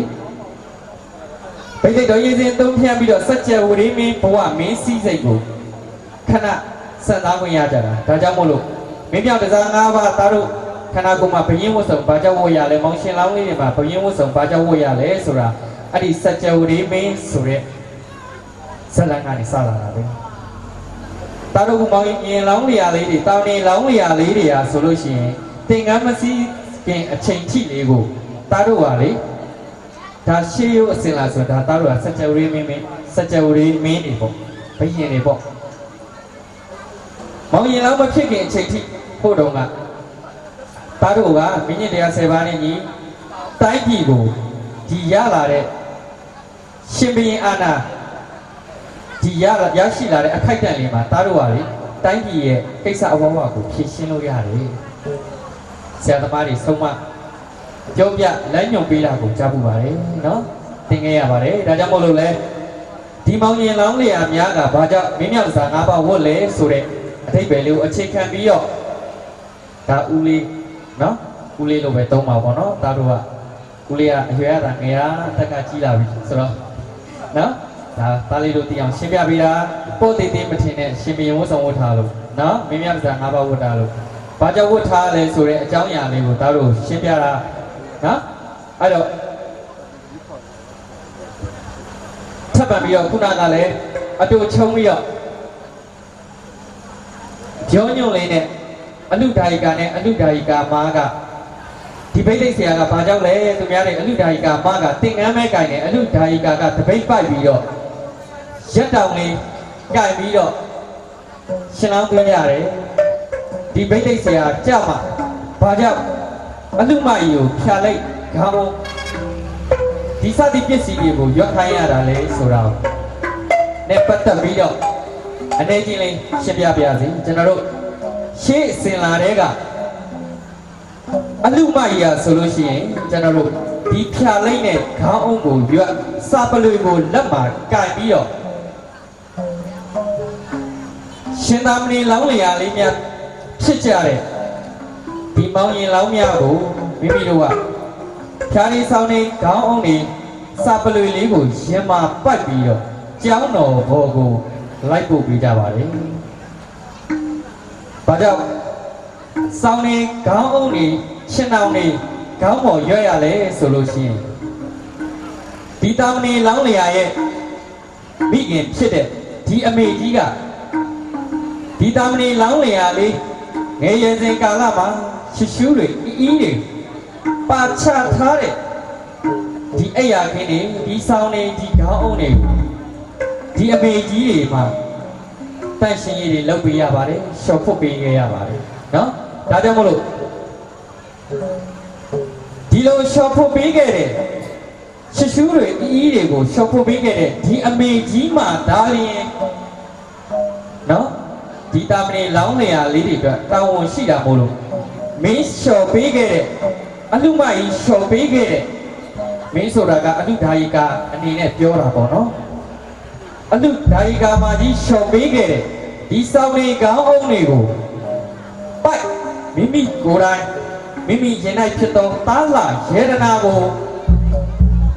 ဗိဒ္ဓိတော်ရေးစဉ်သုံးဖြန်းပြီးတော့စัจ java ရင်းမင်းဘဝမင်းစည်းစိတ်ကိုခဏစံသားဝင်ရကြတာဒါကြောင့်မို့လို့မင်းမြောက်တရား၅ပါးသားတို့ခန္ဓာကိုယ်မှာဘယင်းဝတ်စုံဘာကြောင့်ဝတ်ရလဲမောင်ရှင်လောင်းလေးတွေမှာဘယင်းဝတ်စုံဘာကြောင့်ဝတ်ရလဲဆိုတာအဲ့ဒီစัจ java ရင်းမင်းဆိုတဲ့ဇလန်ကနေစလာတာပဲတာတို့ကမောင်ရင်လောင်းလျာလေးတွေတောင်းနေလောင်းလျာလေးတွေဟာဆိုလို့ရှိရင်သင်္ကန်းမစည်းခင်အချိန်ထိလေးကိုတာတို့ဟာလေဒါရှေးရိုးအစင်လာဆိုတာတာတို့ဟာစัจ java ရင်းမင်းစัจ java ရင်းမင်းတွေပေါ့ဘယင်းတွေပေါ့မောင်ရင်လောင်းမဖြစ်ခင်အချိန်ထိဖို့တော့ကတာတို့ကမင်းကြီးတရား10ပါးနဲ့ညီတိုင်းပြည်ကိုဒီရလာတဲ့ရှင်ဘုရင်အာဏာဒီရရှိလာတဲ့အခိုက်အတန့်လေးမှာတားတို့ဟာလေတိုင်းပြည်ရဲ့ကိစ္စအဝဝကိုဖြည့်ရှင်းလို့ရတယ်ဆရာသမားတွေဆုံးမကြောပြလမ်းညွှန်ပေးတာကိုကြားပူပါတယ်နော်သင်ခဲ့ရပါတယ်ဒါကြောင့်မို့လို့လဲဒီမောင်ရင်လောင်းလျာများကဘာကြောင့်မင်းမြောက်စာ၅ပါးဝတ်လဲဆိုတဲ့အထိပ္ပယ်လေးကိုအခြေခံပြီးတော့ဒါဦးလေးနော်ဦးလေးလိုပဲသုံးပါပေါ့နော်တားတို့ကဦးလေးကအရွယ်ရတာငယ်ရတက်ကကြီးလာပြီဆိုတော့နော် ဒါသားလေးတို့တရားရှင်းပြပေးတာပို့သေးသေးမထင်နဲ့ရှင်ဘီဝတ်ဆောင်ဝတ်ထားလို့နော်မင်းများစကား၅ပါးဝတ်ထားလို့ဘာကြောင့်ဝတ်ထားလဲဆိုတဲ့အကြောင်းအရာလေးကိုသားတို့ရှင်းပြတာနော်အဲ့တော့ထပ်ပြီးတော့ခုနကလည်းအတူချုံပြီးတော့ပြောညွန့်လေးနဲ့အလူဒါယီကာနဲ့အလူဒါယီကာမားကဒီဘိသိက်ဆရာကဘာကြောင့်လဲသူများတဲ့အလူဒါယီကာမားကတင်ငန်းမဲကင်နဲ့အလူဒါယီကာကတပိတ်ပိုက်ပြီးတော့ရက်တောင်လေးကင်ပြီးတော့ရှင်လောင်းသွင်းရတယ်ဒီဘိသိက်ဆရာကြမှာဘာကြောင့်အလူမကြီးကိုဖြာလိုက်ခေါင်းဒီစသည်ပစ္စည်းတွေကိုရွက်ခိုင်းရတာလဲဆိုတော့နဲ့ပတ်သက်ပြီးတော့အနေချင်းလေးရှင်းပြပါရစေကျွန်တော်တို့ရှေ့စင်လာတဲ့ကအလူမကြီးอ่ะဆိုလို့ရှိရင်ကျွန်တော်တို့ဒီဖြာလိုက်တဲ့ခေါင်းအုံးကိုရွက်စာပလွေကိုလက်မှာကင်ပြီးတော့ရှင်သာမဏေလောင်းလျာလေးများဖြစ်ကြတဲ့ဒီမောင်ရင်လောင်းများကိုမိမိတို့ကဖြာလေးဆောင်နေခေါင်းအုံးနေစာပလွေလေးကိုရင်မှာပတ်ပြီးတော့ကျောင်းတော်ဘောကိုလိုက်ပို့ပေးကြပါတယ်။ဘာကြောင့်စောင်းနေခေါင်းအုံးနေရှင်အောင်နေခေါင်းပေါ်ရွက်ရလဲဆိုလို့ရှိရင်ဒီတာမဏေလောင်းလျာရဲ့မိခင်ဖြစ်တဲ့ဒီအမေကြီးကဒီတာမဏေလောင်းလျာလေးငယ်ရွယ်စဉ်ကာလမှာရှူးရှူးတွေအီးတွေပါချထားတဲ့ဒီအိယာခင်းတွေဒီစောင်းနေဒီခေါင်းအုံးနေဒီအမေကြီးတွေမှာတန့်ရှင်ရည်တွေလုပ်ပေးရပါတယ်ရှော့ဖုတ်ပေးခဲ့ရပါတယ်နော်ဒါကြောင့်မလို့ဒီလိုရှော့ဖုတ်ပေးခဲ့တဲ့ရှူးရှူးတွေအီးတွေကိုရှော့ဖုတ်ပေးခဲ့တဲ့ဒီအမေကြီးမှာဒါလျင်နော်ဒီတာမဏေလောင်းလျာလေးတွေအတွက်တာဝန်ရှိတာမို့လို့မင်းရှော့ပေးခဲ့တဲ့အလူမကြီးရှော့ပေးခဲ့တဲ့မင်းဆိုတာကအလူဒါယီကာအနေနဲ့ပြောတာပေါ့နော်အလူဒါယီကာမကြီးရှော့ပေးခဲ့တဲ့ဒီစောင်းလေးခေါင်းအုံးတွေကိုပိုက်မိမိကိုယ်တိုင်မိမိရင်၌ဖြစ်သောတားလာယေဒနာကို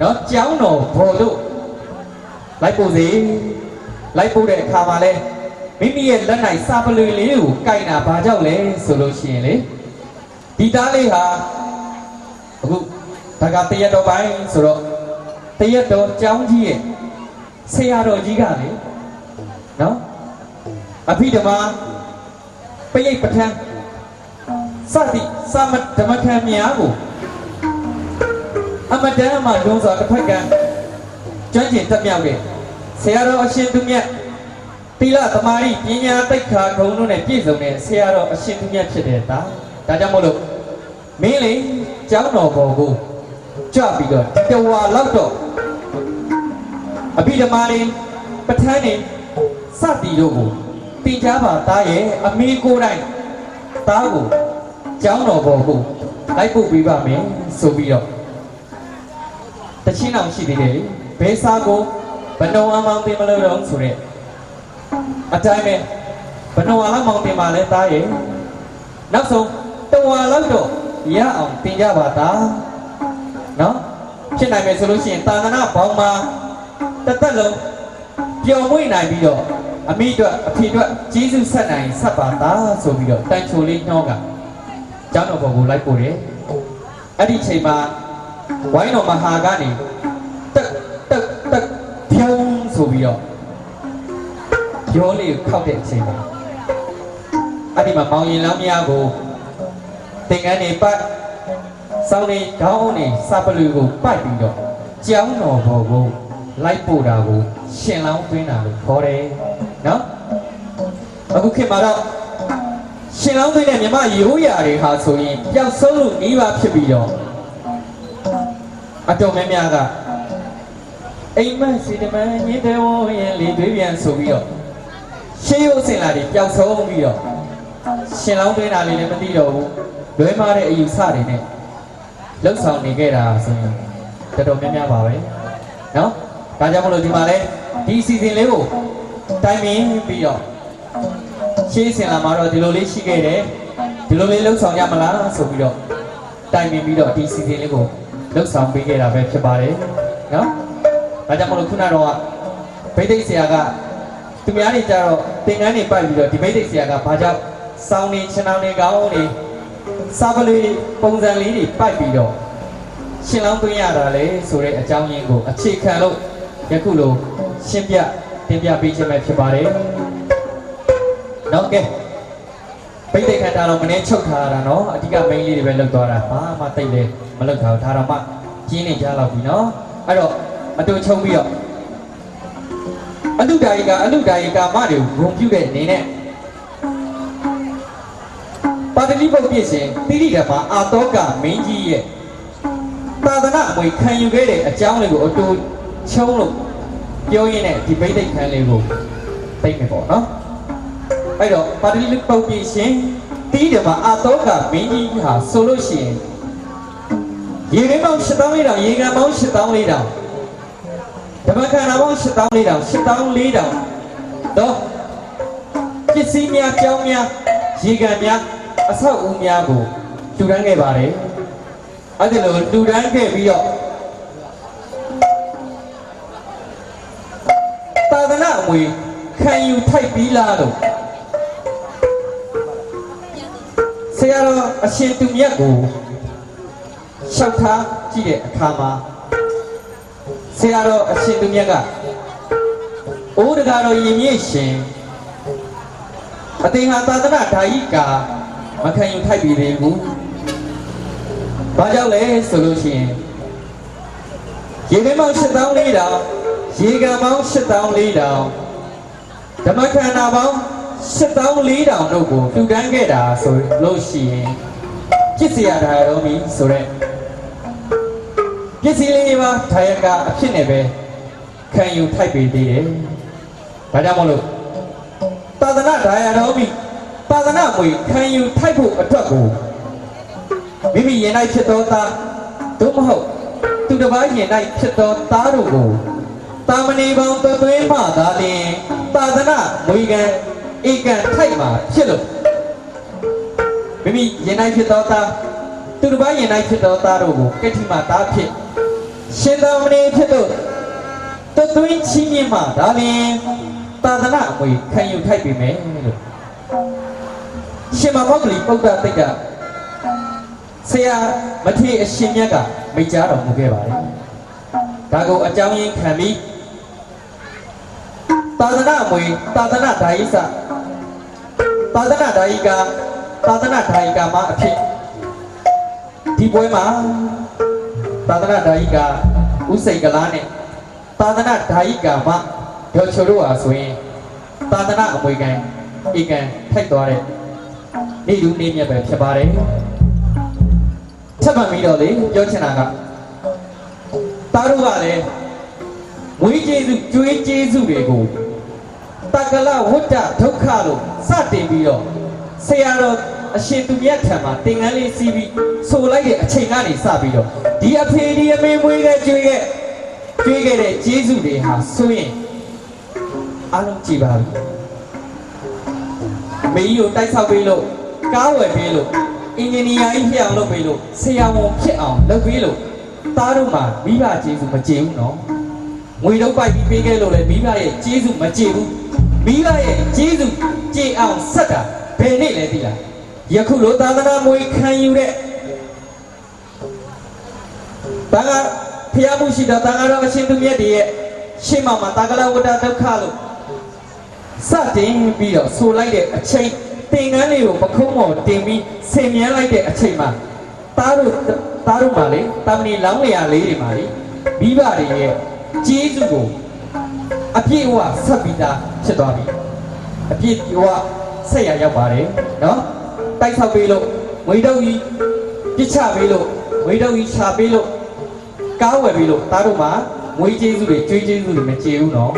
နော်ကျောင်းတော်ဘော်လို့လိုက်ပို့စေလိုက်ပို့တဲ့အခါမှာလဲမိမိရဲ့လက်၌စာပလွေလေးကိုကိုင်တာဘာကြောင့်လဲဆိုလို့ရှိရင်လေဒီသားလေးဟာအခုဒါကတရက်တော်ပိုင်းဆိုတော့တရက်တော်ကျောင်းကြီးရဲ့ဆရာတော်ကြီးကလေနော်အဖိဓမ္မာပိဋိပဋ္ဌာန်စသည်သမဓမ္မခံများကိုအမတန်မှလွန်စွာတစ်ဖက်ကကျွမ်းကျင်တတ်မြောက်တဲ့ဆရာတော်အရှင်သူမြတ်သီလသမာဓိပညာတိတ်ခါဂုဏ်တို့နဲ့ပြည့်စုံတဲ့ဆရာတော်အရှင်သူမြတ်ဖြစ်တဲ့ဒါကြောင့်မို့လို့မင်းလေကျောင်းတော်ဘော်ကိုကြွပြီးတော့တဝါလောက်တော့အဘိဓမ္မာတွေပဋ္ဌာန်းတွေစသည်တို့ကိုတင်ကြားပါသားရဲ့အမေကိုယ်တိုင်သားကိုကျောင်းတော်ဘော်ကိုလိုက်ပို့ပေးပါမယ်ဆိုပြီးတော့တချင်းအောင်ရှိသေးတယ်လေဘဲစားကိုဘဏ္ဍဝါမောင်တင်မလို့တော့ဆိုတဲ့အတိုင်းပဲဘဏ္ဍဝါလောက်မောင်တင်ပါလဲသားရဲ့နောက်ဆုံးတဝါလောက်တော့ရအောင်တင်ကြပါသားနော်ဖြစ်နိုင်မယ်ဆိုလို့ရှိရင်တာသနာဘောင်မှာတသက်လုံးပျော်မွေ့နိုင်ပြီးတော့အမိအတွက်အဖေအတွက်ကျေးဇူးဆက်နိုင်ဆက်ပါသားဆိုပြီးတော့တန်ချိုလေးနှောကကျောင်းတော်ဘော်ကိုလိုက်ပို့တယ်အဲ့ဒီချိန်မှာဝိုင်းတော်မဟာကနေတက်ဖြုံးဆိုပြီးတော့ရောလေးကိုခောက်တဲ့အချိန်မှာအဲ့ဒီမှာမောင်ရင်လောင်းများကိုသင်္ကန်းတွေပတ်စောင်းနေခေါင်းနေစပလူကိုပိုက်ပြီးတော့ကျောင်းတော်ဘော်ကိုလိုက်ပို့တာကိုရှင်လောင်းသွင်းတာလို့ခေါ်တယ်နော်အခုခေတ်မှာတော့ရှင်လောင်းသွင်းတဲ့မြမရိုးရာတွေဟာဆိုရင်ပျောက်ဆုံးလို့နှီးပါဖြစ်ပြီးတော့အတော်များများကအိမ်မက်စီတမန်ညင်းတဲ့ဝရင်လေတွေးပြန်ဆိုပြီးတော့ရှေးရိုးစင်လာတွေပျောက်ဆုံးပြီးတော့ရှင်လောင်းသွင်းတာလေးလည်းမသိတော့ဘူးလွဲမားတဲ့အယူဆတွေနဲ့လှုပ်ဆောင်နေခဲ့တာဆိုရင်တော်တော်များများပါပဲနော်ဒါကြောင့်မလို့ဒီမှာလဲဒီအစီအစဉ်လေးကိုတိုင်ပင်ပြီးတော့ရှေးစင်လာမှာတော့ဒီလိုလေးရှိခဲ့တယ်ဒီလိုလေးလှုပ်ဆောင်ရမလားဆိုပြီးတော့တိုင်ပင်ပြီးတော့ဒီအစီအစဉ်လေးကိုလှုပ်ဆောင်ပေးခဲ့တာပဲဖြစ်ပါတယ်နော်ဒါကြောင့်မလို့ခုနတော့တ ဘိသိက်ဆရာကသူများတွေကြတော့သင်္ကန်းတွေပိုက်ပြီးတော့ဒီဘိသိက်ဆရာကဘာကြောင့်စောင်းနေချင်အောင်နေကောင်းနေစာပလေးပုံစံလေးတွေပိုက်ပြီးတော့ရှင်လောင်းသွင်းရတာလေဆိုတဲ့အကြောင်းရင်းကိုအခြေခံလို့ယခုလိုရှင်းပြတင်ပြပေးခြင်းပဲဖြစ်ပါတယ်။နော်ကဲဘိသိက်ခန္ဓာတော့မင်းချုပ်ထားတာနော်အဓိက main လေးတွေပဲလောက်သွားတာဘာမှတိတ်လေမလောက်ထားဘူးဒါတော့မှကျင်းနေကြတော့ပြီနော်အဲ့တော့အတူချုံပြီးတော့အလူဒါယီကာမတွေကိုဂုံပြုတဲ့အနေနဲ့ပါတလိပုတ်ပြည့်စင်တိရိဓမ္မအာတောကမင်းကြီးရဲ့သာသနာ့အမွေခံယူခဲ့တဲ့အကြောင်းလေးကိုအတူချုံလို့ပြောရင်းနဲ့ဒီဘိသိက်ခန်းလေးကိုသိမယ်ပေါ့နော်အဲ့တော့ပါတလိပုတ်ပြည့်စင်တိရိဓမ္မအာတောကမင်းကြီးဟာဆိုလို့ရှိရင်ရေခဲပေါင်း7400ရေကန်ပေါင်း7400ဓမ္မခန္ဓာပေါင်း7400တော့ပစ္စည်းများကြောင်းများရေကန်များအဆောက်အဦများကိုတူတန်းခဲ့ပါတယ်အဲ့ဒီလိုတူတန်းခဲ့ပြီးတော့သာသနာ့အမွေခံယူထိုက်ပြီးလားလို့ဆရာတော်အရှင်သူမြတ်ကိုလျှောက်ထားကြည့်တဲ့အခါမှာဆရာတော်အရှင်သူမြတ်ကအိုးတကားတော်ရင်မြင့်ရှင်အတေဟာသာသနာဓာယိကာမခံယူထိုက်ပြီလေဘူးဘာကြောင့်လဲဆိုလို့ရှိရင်ရေခဲပေါင်း7400ရေကန်ပေါင်း7400ဓမ္မခန္ဓာပေါင်း7400တို့ကိုတူတန်းခဲ့တာဆိုလို့ရှိရင်ပြစ်စရာဓာတော်မီဆိုတဲ့ပစ္စည်းလေးပါထာယကအဖြစ်နဲ့ပဲခံယူထိုက်ပေသေးတယ်။ဒါကြောင့်မလို့သာသနာဓာယတော်မိသာသနာမွေခံယူထိုက်ဖို့အတွက်ကိုမိမိရင်၌ဖြစ်သောသားသို့မဟုတ်သူတစ်ပါးရင်၌ဖြစ်သောသားတို့ကိုတာမဏေပေါင်းသွင်းမှသာလျှင်သာသနာမွေကံဧကံထိုက်မှာဖြစ်လို့မိမိရင်၌ဖြစ်သောသားသူတစ်ပါးရင်၌ဖြစ်သောသားတို့ကိုကတိမသားဖြစ်ရှင်သာမဏေဖြစ်တော့သွင်းချင်းမြင့်မှဒါလျှင်သာသနာအမွေခံယူထိုက်ပြီမယ်လို့ရှင်မမောဂလီပုဒ္ဒတိတ်ကဆရာမထေရအရှင်မြတ်ကမိန့်ကြားတော်မူခဲ့ပါတယ်ဒါကိုအကြောင်းရင်းခံပြီးသာသနာအမွေသာသနာဓာယိစသာသနာဓာယိကာမှာအဖြစ်ဒီပွဲမှာသာသနာဓာယိကာဥစိတ်ကလားနဲ့သာသနာဓာယိကာမှာဒေါ်ချိုတို့ဟာဆိုရင်သာသနာအမွေခံဧကံထိုက်သွားတဲ့နေ့လူနေ့မြတ်ပဲဖြစ်ပါတယ်ချက်မှန်ပြီးတော့လေပြောချင်တာကသားတို့ကလည်းမွေးကျေးဇူးကျွေးကျေးဇူးတွေကိုတက္ကလဝတ္တဒုက္ခလို့စတင်ပြီးတော့ဆရာတော်အရှင်သူမြတ်ထံမှာသင်္ကန်းလေးစီးပြီးဆိုလိုက်တဲ့အချိန်ကနေစပြီးတော့ဒီအဖေဒီအမေမွေးခဲ့ကျွေးခဲ့တဲ့ကျေးဇူးတွေဟာဆိုရင်အားလုံးကြည်ပါပြီမေကြီးကိုတိုက်ဆောက်ပေးလို့ကားဝယ်ပေးလို့အင်ဂျင်နီယာကြီးဖြစ်အောင်လုပ်ပေးလို့ဆရာဝန်ဖြစ်အောင်လုပ်ပေးလို့သားတို့မှာမိဘကျေးဇူးမကျေဘူးနော်ငွေတော့ပိုက်ပြီးပေးခဲ့လို့လည်းမိဘရဲ့ကျေးဇူးမကျေဘူးမိဘရဲ့ကျေးဇူးကျေအောင်ဆက်တာဘယ်နေ့လဲသိလားယခုလိုသာသနာမွေခံယူတဲ့ဘာကဖျားမှုရှိတော့တာကတော့အရှင်သူမြတ်ရဲ့ရှေ့မှာတာကလဝတ္တဒုက္ခလို့စတင်ပြီးတော့ဆိုလိုက်တဲ့အချိန်သင်္ကန်းလေးကိုပခုံးပေါ်တင်ပြီးဆင်မြန်းလိုက်တဲ့အချိန်မှာသားတို့မှလေတာမဏေလောင်းလျာလေးတွေမှလေမိဘတွေရဲ့ကျေးဇူးကိုအပြည့်အဝဆက်ပြီးသားဖြစ်သွားပြီအပြည့်အဝဆက်ရရောက်ပါတယ်နော်တိုက်ဆောက်ပေးလို့ငွေတော့ကြီးပြစ်ချပေးလို့ငွေတော့ကြီးချပေးလို့ကားဝယ်ပေးလို့သားတို့မှငွေကျေးဇူးတွေကျွေးကျေးဇူးတွေမကျေဘူးနော်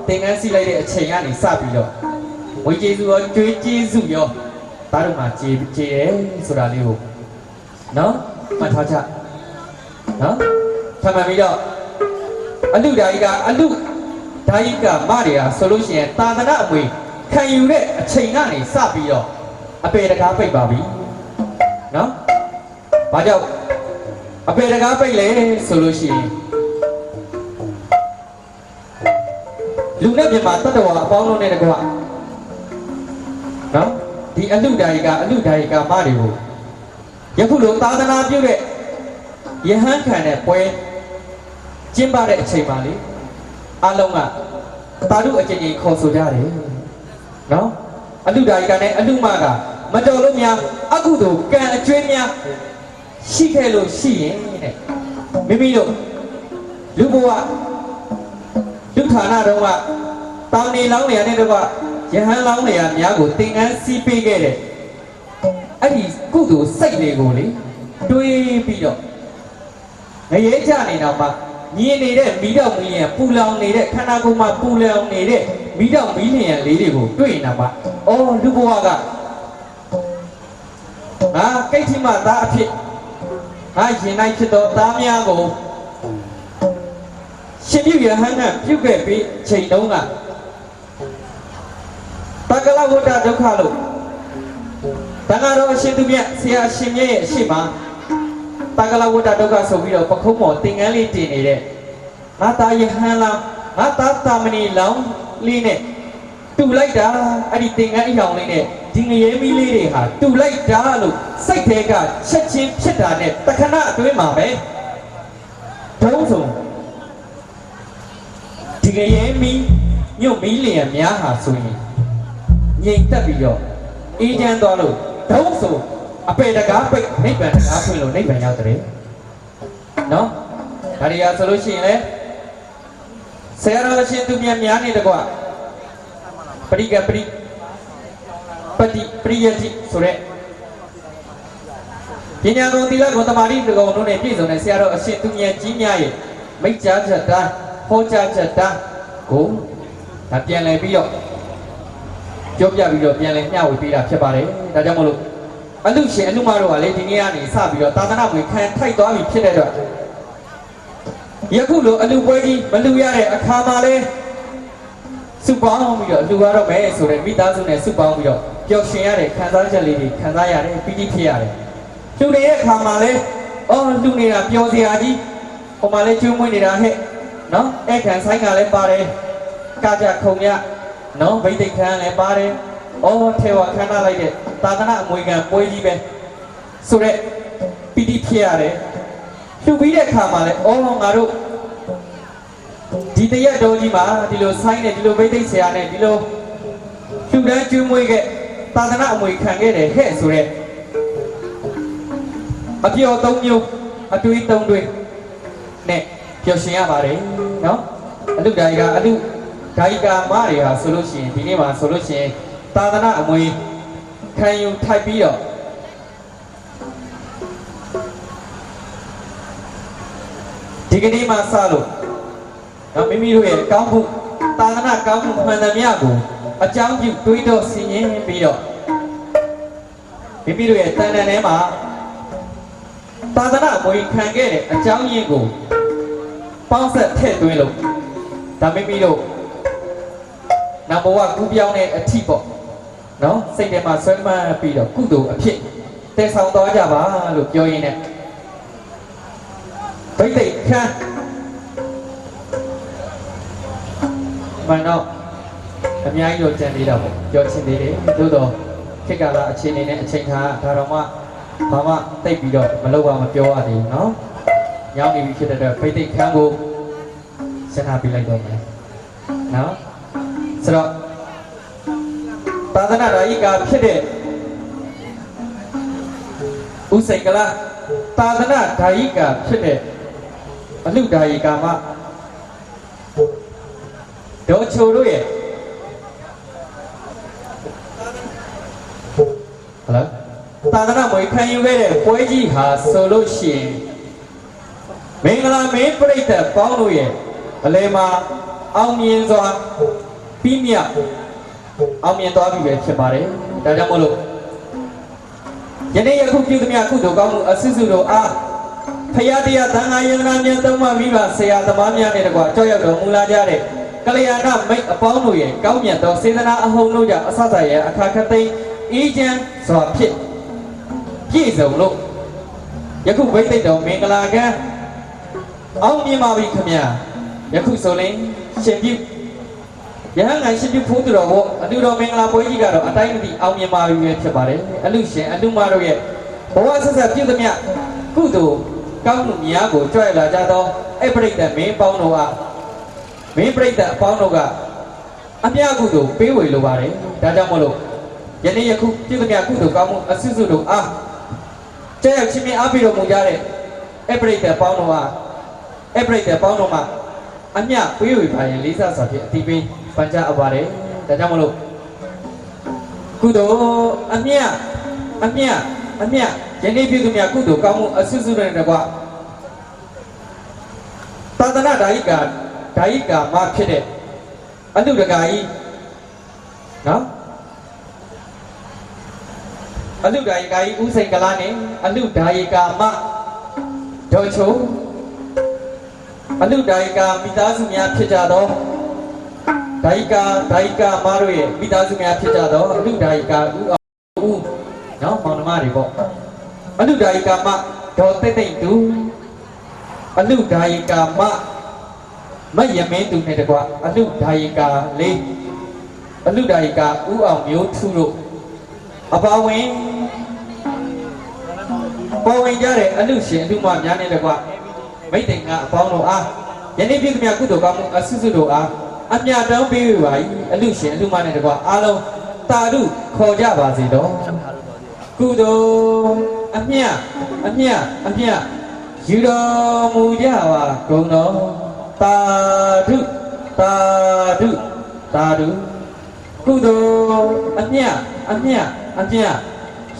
သင်္ကန်းစီးလိုက်တဲ့အချိန်ကနေစပြီးတော့ငွေကျေးဇူးရောကျွေးကျေးဇူးရောသားတို့မှကျေရဲဆိုတာလေးကိုနော်မှတ်ထားကြနော်ထပ်မှန်ပြီးတော့အလူဓာယိကာမတွေဟာဆိုလို့ရှိရင်သာသနာအမွေခံယူတဲ့အချိန်ကနေစပြီးတော့အပေတကားပိတ်ပါပြီနော်ဘာကြောင့်အပေတကားပိတ်လဲဆိုလို့ရှိရင် လူနဲ့မြန်မာတတ္တဝါအပေါင်းလုံးနဲ့တကွနော်ဒီအလူဒါယီကအလူဒါယီကမတွေကိုယခုလိုသာသနာပြုတဲ့ယဟန်ခံတဲ့ပွဲကျင်းပတဲ့အချိန်မှာလေအလုံးကတာဓုအကျဉ်းချင်းခေါ်ဆိုကြတယ်နော်အလူဒါယီကနဲ့အလူမကမတော်လို့များအကုသိုလ်ကံအကျွေးများရှိခဲ့လို့ရှိရင်တဲ့မိမိတို့လူဘဝလူဌာနတော်ကတောင်းနေလောင်းနေရတဲ့တော့ယဟန်လောင်းနေရများကိုသင်္ကန်းစီးပေးခဲ့တဲ့အဲ့ဒီကုသိုလ်စိတ်တွေကိုလေတွေးပြီးတော့ငရဲကြနေတော့မှမြင်နေတဲ့မိတော့မီးရပူလောင်နေတဲ့ခန္ဓာကိုယ်မှာပူလောင်နေတဲ့မိတော့မီးလျံလေးတွေကိုတွေ့နေတာပါအော်လူဘဝကကိဋ္ဌိမသားအဖြစ်ရင်နိုင်ဖြစ်သောသားများကိုရှင်ပြုယဟန်ကပြုခဲ့ပြီးချိန်တုန်းကတက္ကလဝတ္တဒုက္ခလို့တန်ဃာတော်အရှင်သူမြတ်ဆရာရှင်မြတ်ရဲ့အရှိမတက္ကလဝတ္တဒုက္ခဆိုပြီးတော့ပခုံးပေါ်သင်္ကန်းလေးတင်နေတဲ့ငါသားယဟန်လောင်းငါသားတာမဏေလောင်းလေးနဲ့တူလိုက်တာအဲ့ဒီသင်္ကန်းအယောင်လေးနဲ့ဒီငရဲမီးလေးတွေဟာတူလိုက်တာလို့စိတ်ထဲကချက်ချင်းဖြစ်တာနဲ့တခဏအတွင်းမှာပဲဒုံးဆုံးဒီငရဲမီးညွတ်မီးလျံများဟာဆိုရင်ငြိမ်သက်ပြီးတော့အေးချမ်းသွားလို့ဒုံးဆုံးအပေတကားပိတ်နိဗ္ဗာန်တကားဖွင့်လို့နိဗ္ဗာန်ရောက်တယ်နော်ဒါရီယာဆိုလို့ရှိရင်လေဆရာတော်ရှင်သူမြတ်များနေတကွပရိကပရိပတိပရိယတိဆိုတဲ့ပညာကုန်သီလကုန်သမာဓိတကုံတို့နဲ့ပြည့်စုံတဲ့ဆရာတော်အရှင်သူမြတ်ကြီးများရဲ့မိတ်ကြားချက်တိုင်းဟောကြားချက်တိုင်းကိုဒါပြန်လည်ပြီးတော့ပြောပြပြီးတော့ပြန်လည်မျှဝေပေးတာဖြစ်ပါတယ်ဒါကြောင့်မို့လို့အလူရှင်အလူမတို့ကလေဒီနေ့ကနေစပြီးတော့သာသနာ့ဝင်ခံထိုက်သွားပြီဖြစ်တဲ့အတွက်ယခုလိုအလူပွဲကြီးမလူရတဲ့အခါမှာလေစုပေါင်းပြီးတော့လူရတော့မယ်ဆိုတဲ့မိသားစုနဲ့စုပေါင်းပြီးတော့ပျော်ရွှင်ရတဲ့ခံစားချက်လေးတွေခံစားရတယ်ပီတိဖြစ်ရတယ်လူတွေရဲ့အခါမှာလေလူနေတာပျော်စရာကြီးဟိုမှာလေကျွေးမွေးနေတာဟဲ့နော်အဲ့ခံဆိုင်ကလည်းပါတယ်ကကြခုံရနော်ဗိသိက်ခံလည်းပါတယ်ထေဝခန္ဓာလိုက်တဲ့သာသနာအမွေခံပွဲကြီးပဲဆိုတဲ့ပီတိဖြစ်ရတယ်လူပြီးတဲ့အခါမှာလေငါတို့ဒီတရက်တော်ကြီးမှာဒီလိုဆိုင်းနဲ့ဒီလိုဗိသိက်ဆရာနဲ့ဒီလိုလူတန်းကျွေးမွေးခဲ့သာသနာအမွေခံခဲ့တယ်ဟဲ့ဆိုတဲ့အပြောသုံးမျိုးအတွေးသုံးတွေနဲ့ပျော်ရွှင်ရပါတယ်နော်အလူဒါယီကအလူဒါယီကာမတွေဟာဆိုလို့ရှိရင်ဒီနေ့မှာဆိုလို့ရှိရင်သာသနာအမွေခံယူထိုက်ပြီးတော့ဒီကနေ့မှစလို့နော်မိမိတို့ရဲ့ကောင်းမှုသာသနာကောင်းမှုမှန်သမျှကိုအကြောင်းပြုတွေးတော့ဆင်ခြင်ပြီးတော့မိမိတို့ရဲ့တန်တန်ထဲမှာသာသနာ့မွေခံခဲ့တဲ့အကြောင်းရင်းကိုပေါင်းဆက်ထည့်သွင်းလို့ဒါမိမိတို့နဘဝကူးပြောင်းတဲ့အထီးပေါ့နော်စိတ်ထဲမှာဆွဲမှန်းပြီးတော့ကုသိုလ်အဖြစ်တည်ဆောင်သွားကြပါလို့ပြောရင်းနဲ့ဗိသိက်ခံမှန်တော့အများကြီးတော့ကြံသေးတာပေါ့ပြောချင်သေးတယ်သို့တော့ခေတ်ကာလအခြေအနေနဲ့အချိန်ခါဒါတော့မှဘာမှတိတ်ပြီးတော့မလုပ်ရမပြောရသေးဘူးနော်ညောင်းနေပြီဖြစ်တဲ့အတွက်ဗိသိက်ခံကိုဆက်ထားပေးလိုက်တော့မယ်နော်ဆိုတော့သာသနာ့ဓာယိကာဖြစ်တဲ့ဥစိတ်ကလာသာသနာ့ဓာယိကာဖြစ်တဲ့အလူဓာယိကာမှာဒေါ်ချိုတို့ရဲ့သာသနာ့မွေခံယူခဲ့တဲ့ပွဲကြီးဟာဆိုလို့ရှိရင်မင်္ဂလာမင်းပြိတ္တပေါင်းတို့ရဲ့အလဲမှာအောင်မြင်စွာပြီးမြတ်အောင်မြင်သွားပြီပဲဖြစ်ပါတယ်ဒါကြောင့်မို့လို့ယနေ့ယခုပြုသမျှကုသိုလ်ကောင်းမှုအစစ်စုတို့အားဖရာတရားသံဃာယန္တနာများသုံးပါးမိဘဆရာသမားများနဲ့တကွကြောက်ရောက်တော်မူလာကြတဲ့ကလျာဏမိတ်အပေါင်းတို့ရဲ့ကောင်းမြတ်သောစေတနာအဟုန်တို့ကြောင့်အဆဆရဲ့အခါခသိမ်းအေးချမ်းစွာဖြစ်ပြည့်စုံလို့ယခုဝိသိက်တော်မင်္ဂလာကံအောင်မြင်ပါပြီခင်ဗျာယခုဆိုရင်ရှင်ပြု ယဟန်ငိုင်ရှင်ပြဖိုးသူတော်ဝအလူတော်မင်္ဂလာပွဲကြီးကတော့အတိုင်းမသိအောင်မြင်ပါပြီပဲဖြစ်ပါတယ်အလူရှင်အလူမတို့ရဲ့ဘဝဆက်ဆက်ပြုသမျှကုသိုလ်ကောင်းမှုများကိုကြွယ်လာကြသောအဲ့ပရိသတ်မင်းပေါင်းတို့အားမင်းပရိသတ်အပေါင်းတို့ကအမြတ်ကုသိုလ်ပေးဝေလိုပါတယ်ဒါကြောင့်မလို့ယနေ့ယခုပြုသမျှကုသိုလ်ကောင်းမှုအစွတ်စွတ်တို့အားကျဲရောက်ချင်းမြအားပေးတော်မူကြတဲ့အဲ့ပရိသတ်ပေါင်းတို့အားအဲ့ပရိသတ်ပေါင်းတို့မှာအမြတ်ပေးဝေပါရင်လေးစားစွာဖြင့်အတိပေးပန်ကြအပ်ပါတယ်ဒါကြောင့်မလို့ကုသိုလ်အမြတ်ယနေ့ပြုသမျှကုသိုလ်ကောင်းမှုအစွတ်စွတ်တွေတကွာသာသနာဓာယိကာမဖြစ်တဲ့အလူတကာကြီးနော်အလူဓာယိကာကြီးဦးစိန်ကလာနဲ့အလူဓာယိကာမဒေါ်ချိုအလူဓာယိကာမိသားစုများဖြစ်ကြသောဓာယိကာမတို့ရဲ့မိသားစုများဖြစ်ကြသောအလူဓာယိကာဦးနော်မောင်နှမတွေပေါ့အလူဓာယိကာမဒေါ်တိတ်တိတ်သူအလူဓာယိကာမယမင်းသူနဲ့တကွာအလူဓာယိကာလေးအလူဓာယိကာဦးအောင်မျိုးထူးတို့အပါဝင်ပေါ်ဝင်ကြတဲ့အလူရှင်အလူမများနဲ့တကွာမိတ်တိန်ကအပေါင်းတို့အားယနေ့ပြည်သူများကုသိုလ်ကောင်းမှုအစွတ်စွတ်တို့အားအမြတ်တောင်းပေးပါ၏အလူရှင်အလူမနဲ့တကွာအားလုံးတာဓုခေါ်ကြပါစေတော့ကုသိုလ်အမြတ်ယူတော်မူကြပါကုန်တော်တာဓုကုသိုလ်အမြတ်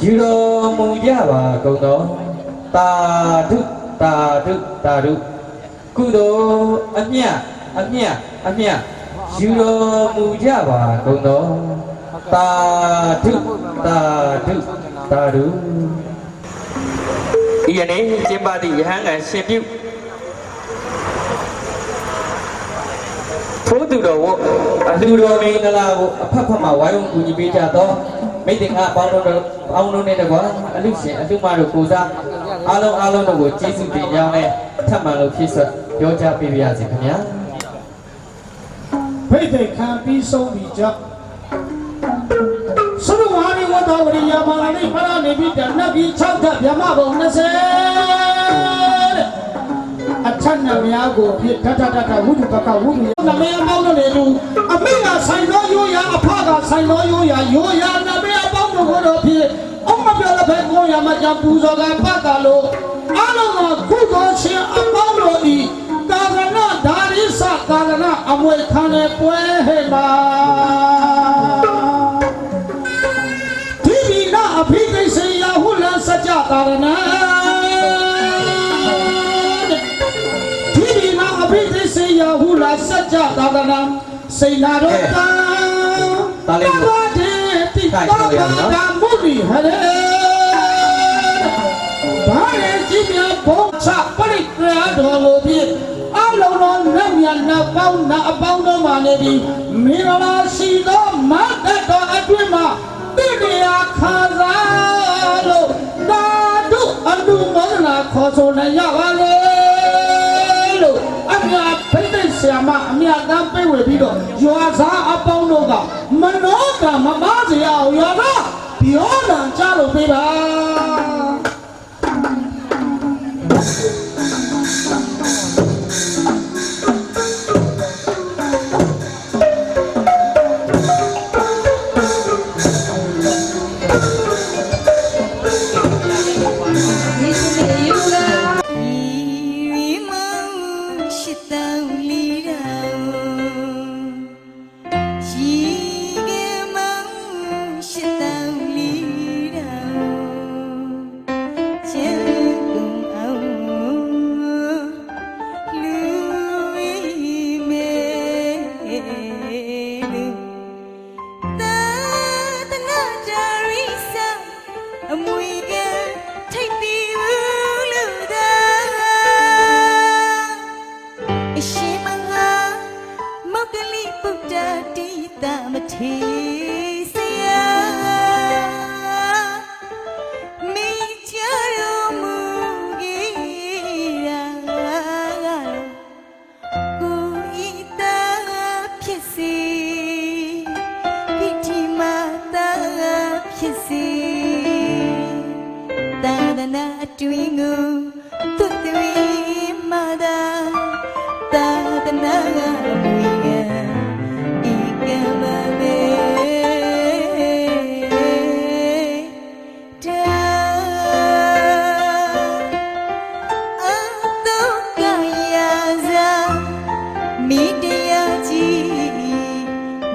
ယူတော်မူကြပါကုန်တော်တာဓုကုသိုလ်အမြတ်ယူတော်မူကြပါကုန်တော်တာဓုဒီယနေ့ကျင်းပသည့်ယဟန်ကရှင်ပြုထိုးသူတော်ဝအလူတော်မင်္ဂလာကိုအဖက်ဖက်မှဝိုင်းဝန်းကူညီပေးကြသောမိတ်တင်ကအပေါင်းတို့နဲ့တကွာအလူရှင်အလူမတို့ကိုစားအားလုံးတို့ကိုကျေးဇူးတင်ကြောင်းနဲ့ထပ်မံလို့ဖြည့်ဆွတ်ပြောကြားပေးပါရစေခင်ဗျာဖိတ်သိခံပြီးဆုံးပြီကြောင့်သုရဝါရီဝတ္တဝရိယမာလာနိဖရနေပြီတနတ်ကြီး6ဓာတ်ဗျမဘုံ20တဲ့အထက်နများကိုဖြစ်ဓာတ်ဝုဒ္ဓပကဝုဒ္ဓနမေအပေါင်းတို့နေလူအမေကဆိုင်တော်ရိုးရာအဖကဆိုင်တော်ရိုးရာနမေအပေါင်းတို့ကိုတော့ဖြစ်အမပြောလည်းပဲကိုရမကြပူဇော်ကပတ်တာလို့အားလုံးကကုသိုလ်ရှင်အပေါင်းတို့ဤကာရဏဓာရိသကာရဏအမွေခံတဲ့ပွဲဟဲ့မှာဒီဒီနာအဖိသိစေယဟုလစကြကာရဏဒီဒီနာအဖိသိစေယဟုလစကြကာရဏစေနာတော်တာလေးကိုတိတာတာမုရိဟရေဘာလဲကြည့်မြဘုံချပရိကရာတော်လို့ဖြစ်အလုံးတော်နတ်မြတ်နတ်ပေါင်းနတ်အပေါင်းတို့မှနေပြီးမင်္ဂလာရှိသောမတ်တ်တော်အတွင်းမှာတိတရားခံစားလို့သာဓုအလူမောဒနာခေါ်ဆိုနိုင်ရပါလေလို့အမြတ်ဖိတ်သိဆရာမအမြတ်တမ်းပေးဝေပြီးတော့ရွာသားအပေါင်းတို့ကမနောကမမားစရာရွာသားပြောတန်ကြလို့ပေးပါမထေစရာ ဖြစ်စီသာသနာအတွင်းကိုသူ့သွေးမသာသာသနာကမွေကဤကံမမေမိတရားကြီး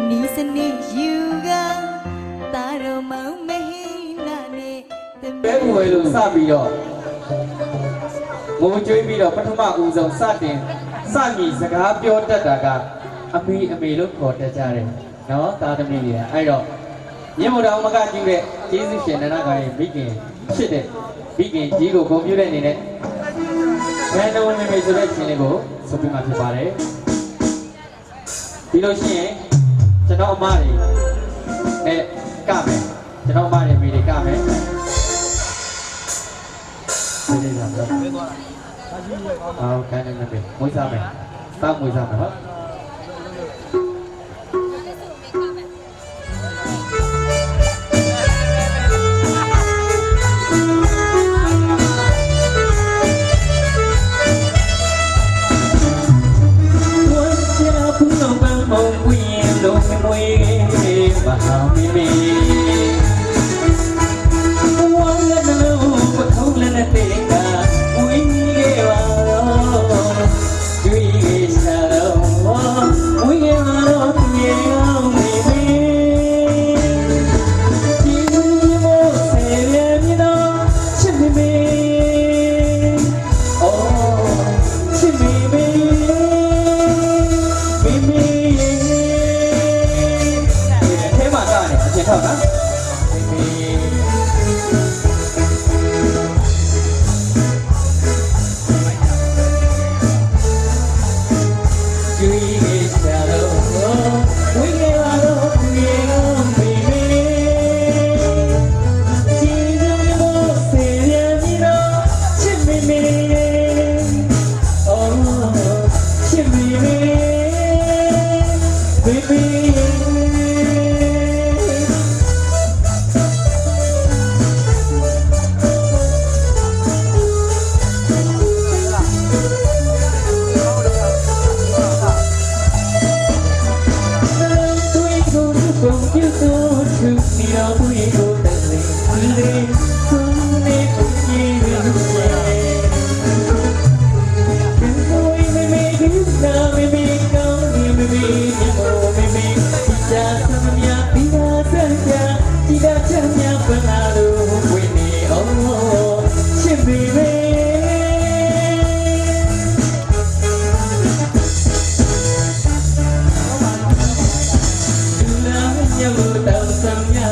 နီးစနစ်ယူကတာတော်မောင်မဟိနာနဲ့သမီး ပဲဝယ်လို့စပြီးတော့ငိုကြွေးပြီးတော့ပထမဦးဆုံးစတင်စမြည်စကားပြောတတ်တာကအမေလို့ခေါ်တတ်ကြတယ်နော်သားသမီးတွေအဲ့တော့မြင့်မို့တော်မကကြည့်တဲ့ကျေးဇူးရှင်နန္ဒကရဲ့မိခင်ဖြစ်တဲ့မိခင်ကြီးကိုဂုဏ်ပြုတဲ့အနေနဲ့ဘယ်လိုဝင်မေဆိုတဲ့ရှင်လေးကိုဆိုပြမှာဖြစ်ပါတယ်ဒီလိုရှိရင်ကျွန်တော်အမတွေနဲ့ကမယ်ကျွန်တော်အမတွေမိတွေကမယ်ဒီနေ့ကတော့အော်ခိုင်းနေမယ်မွေးစားမယ်တောက်မွေးစားမယ်ဟုတ်Hãy subscribe cho kênh Ghiền Mì Gõ để không bỏ lỡ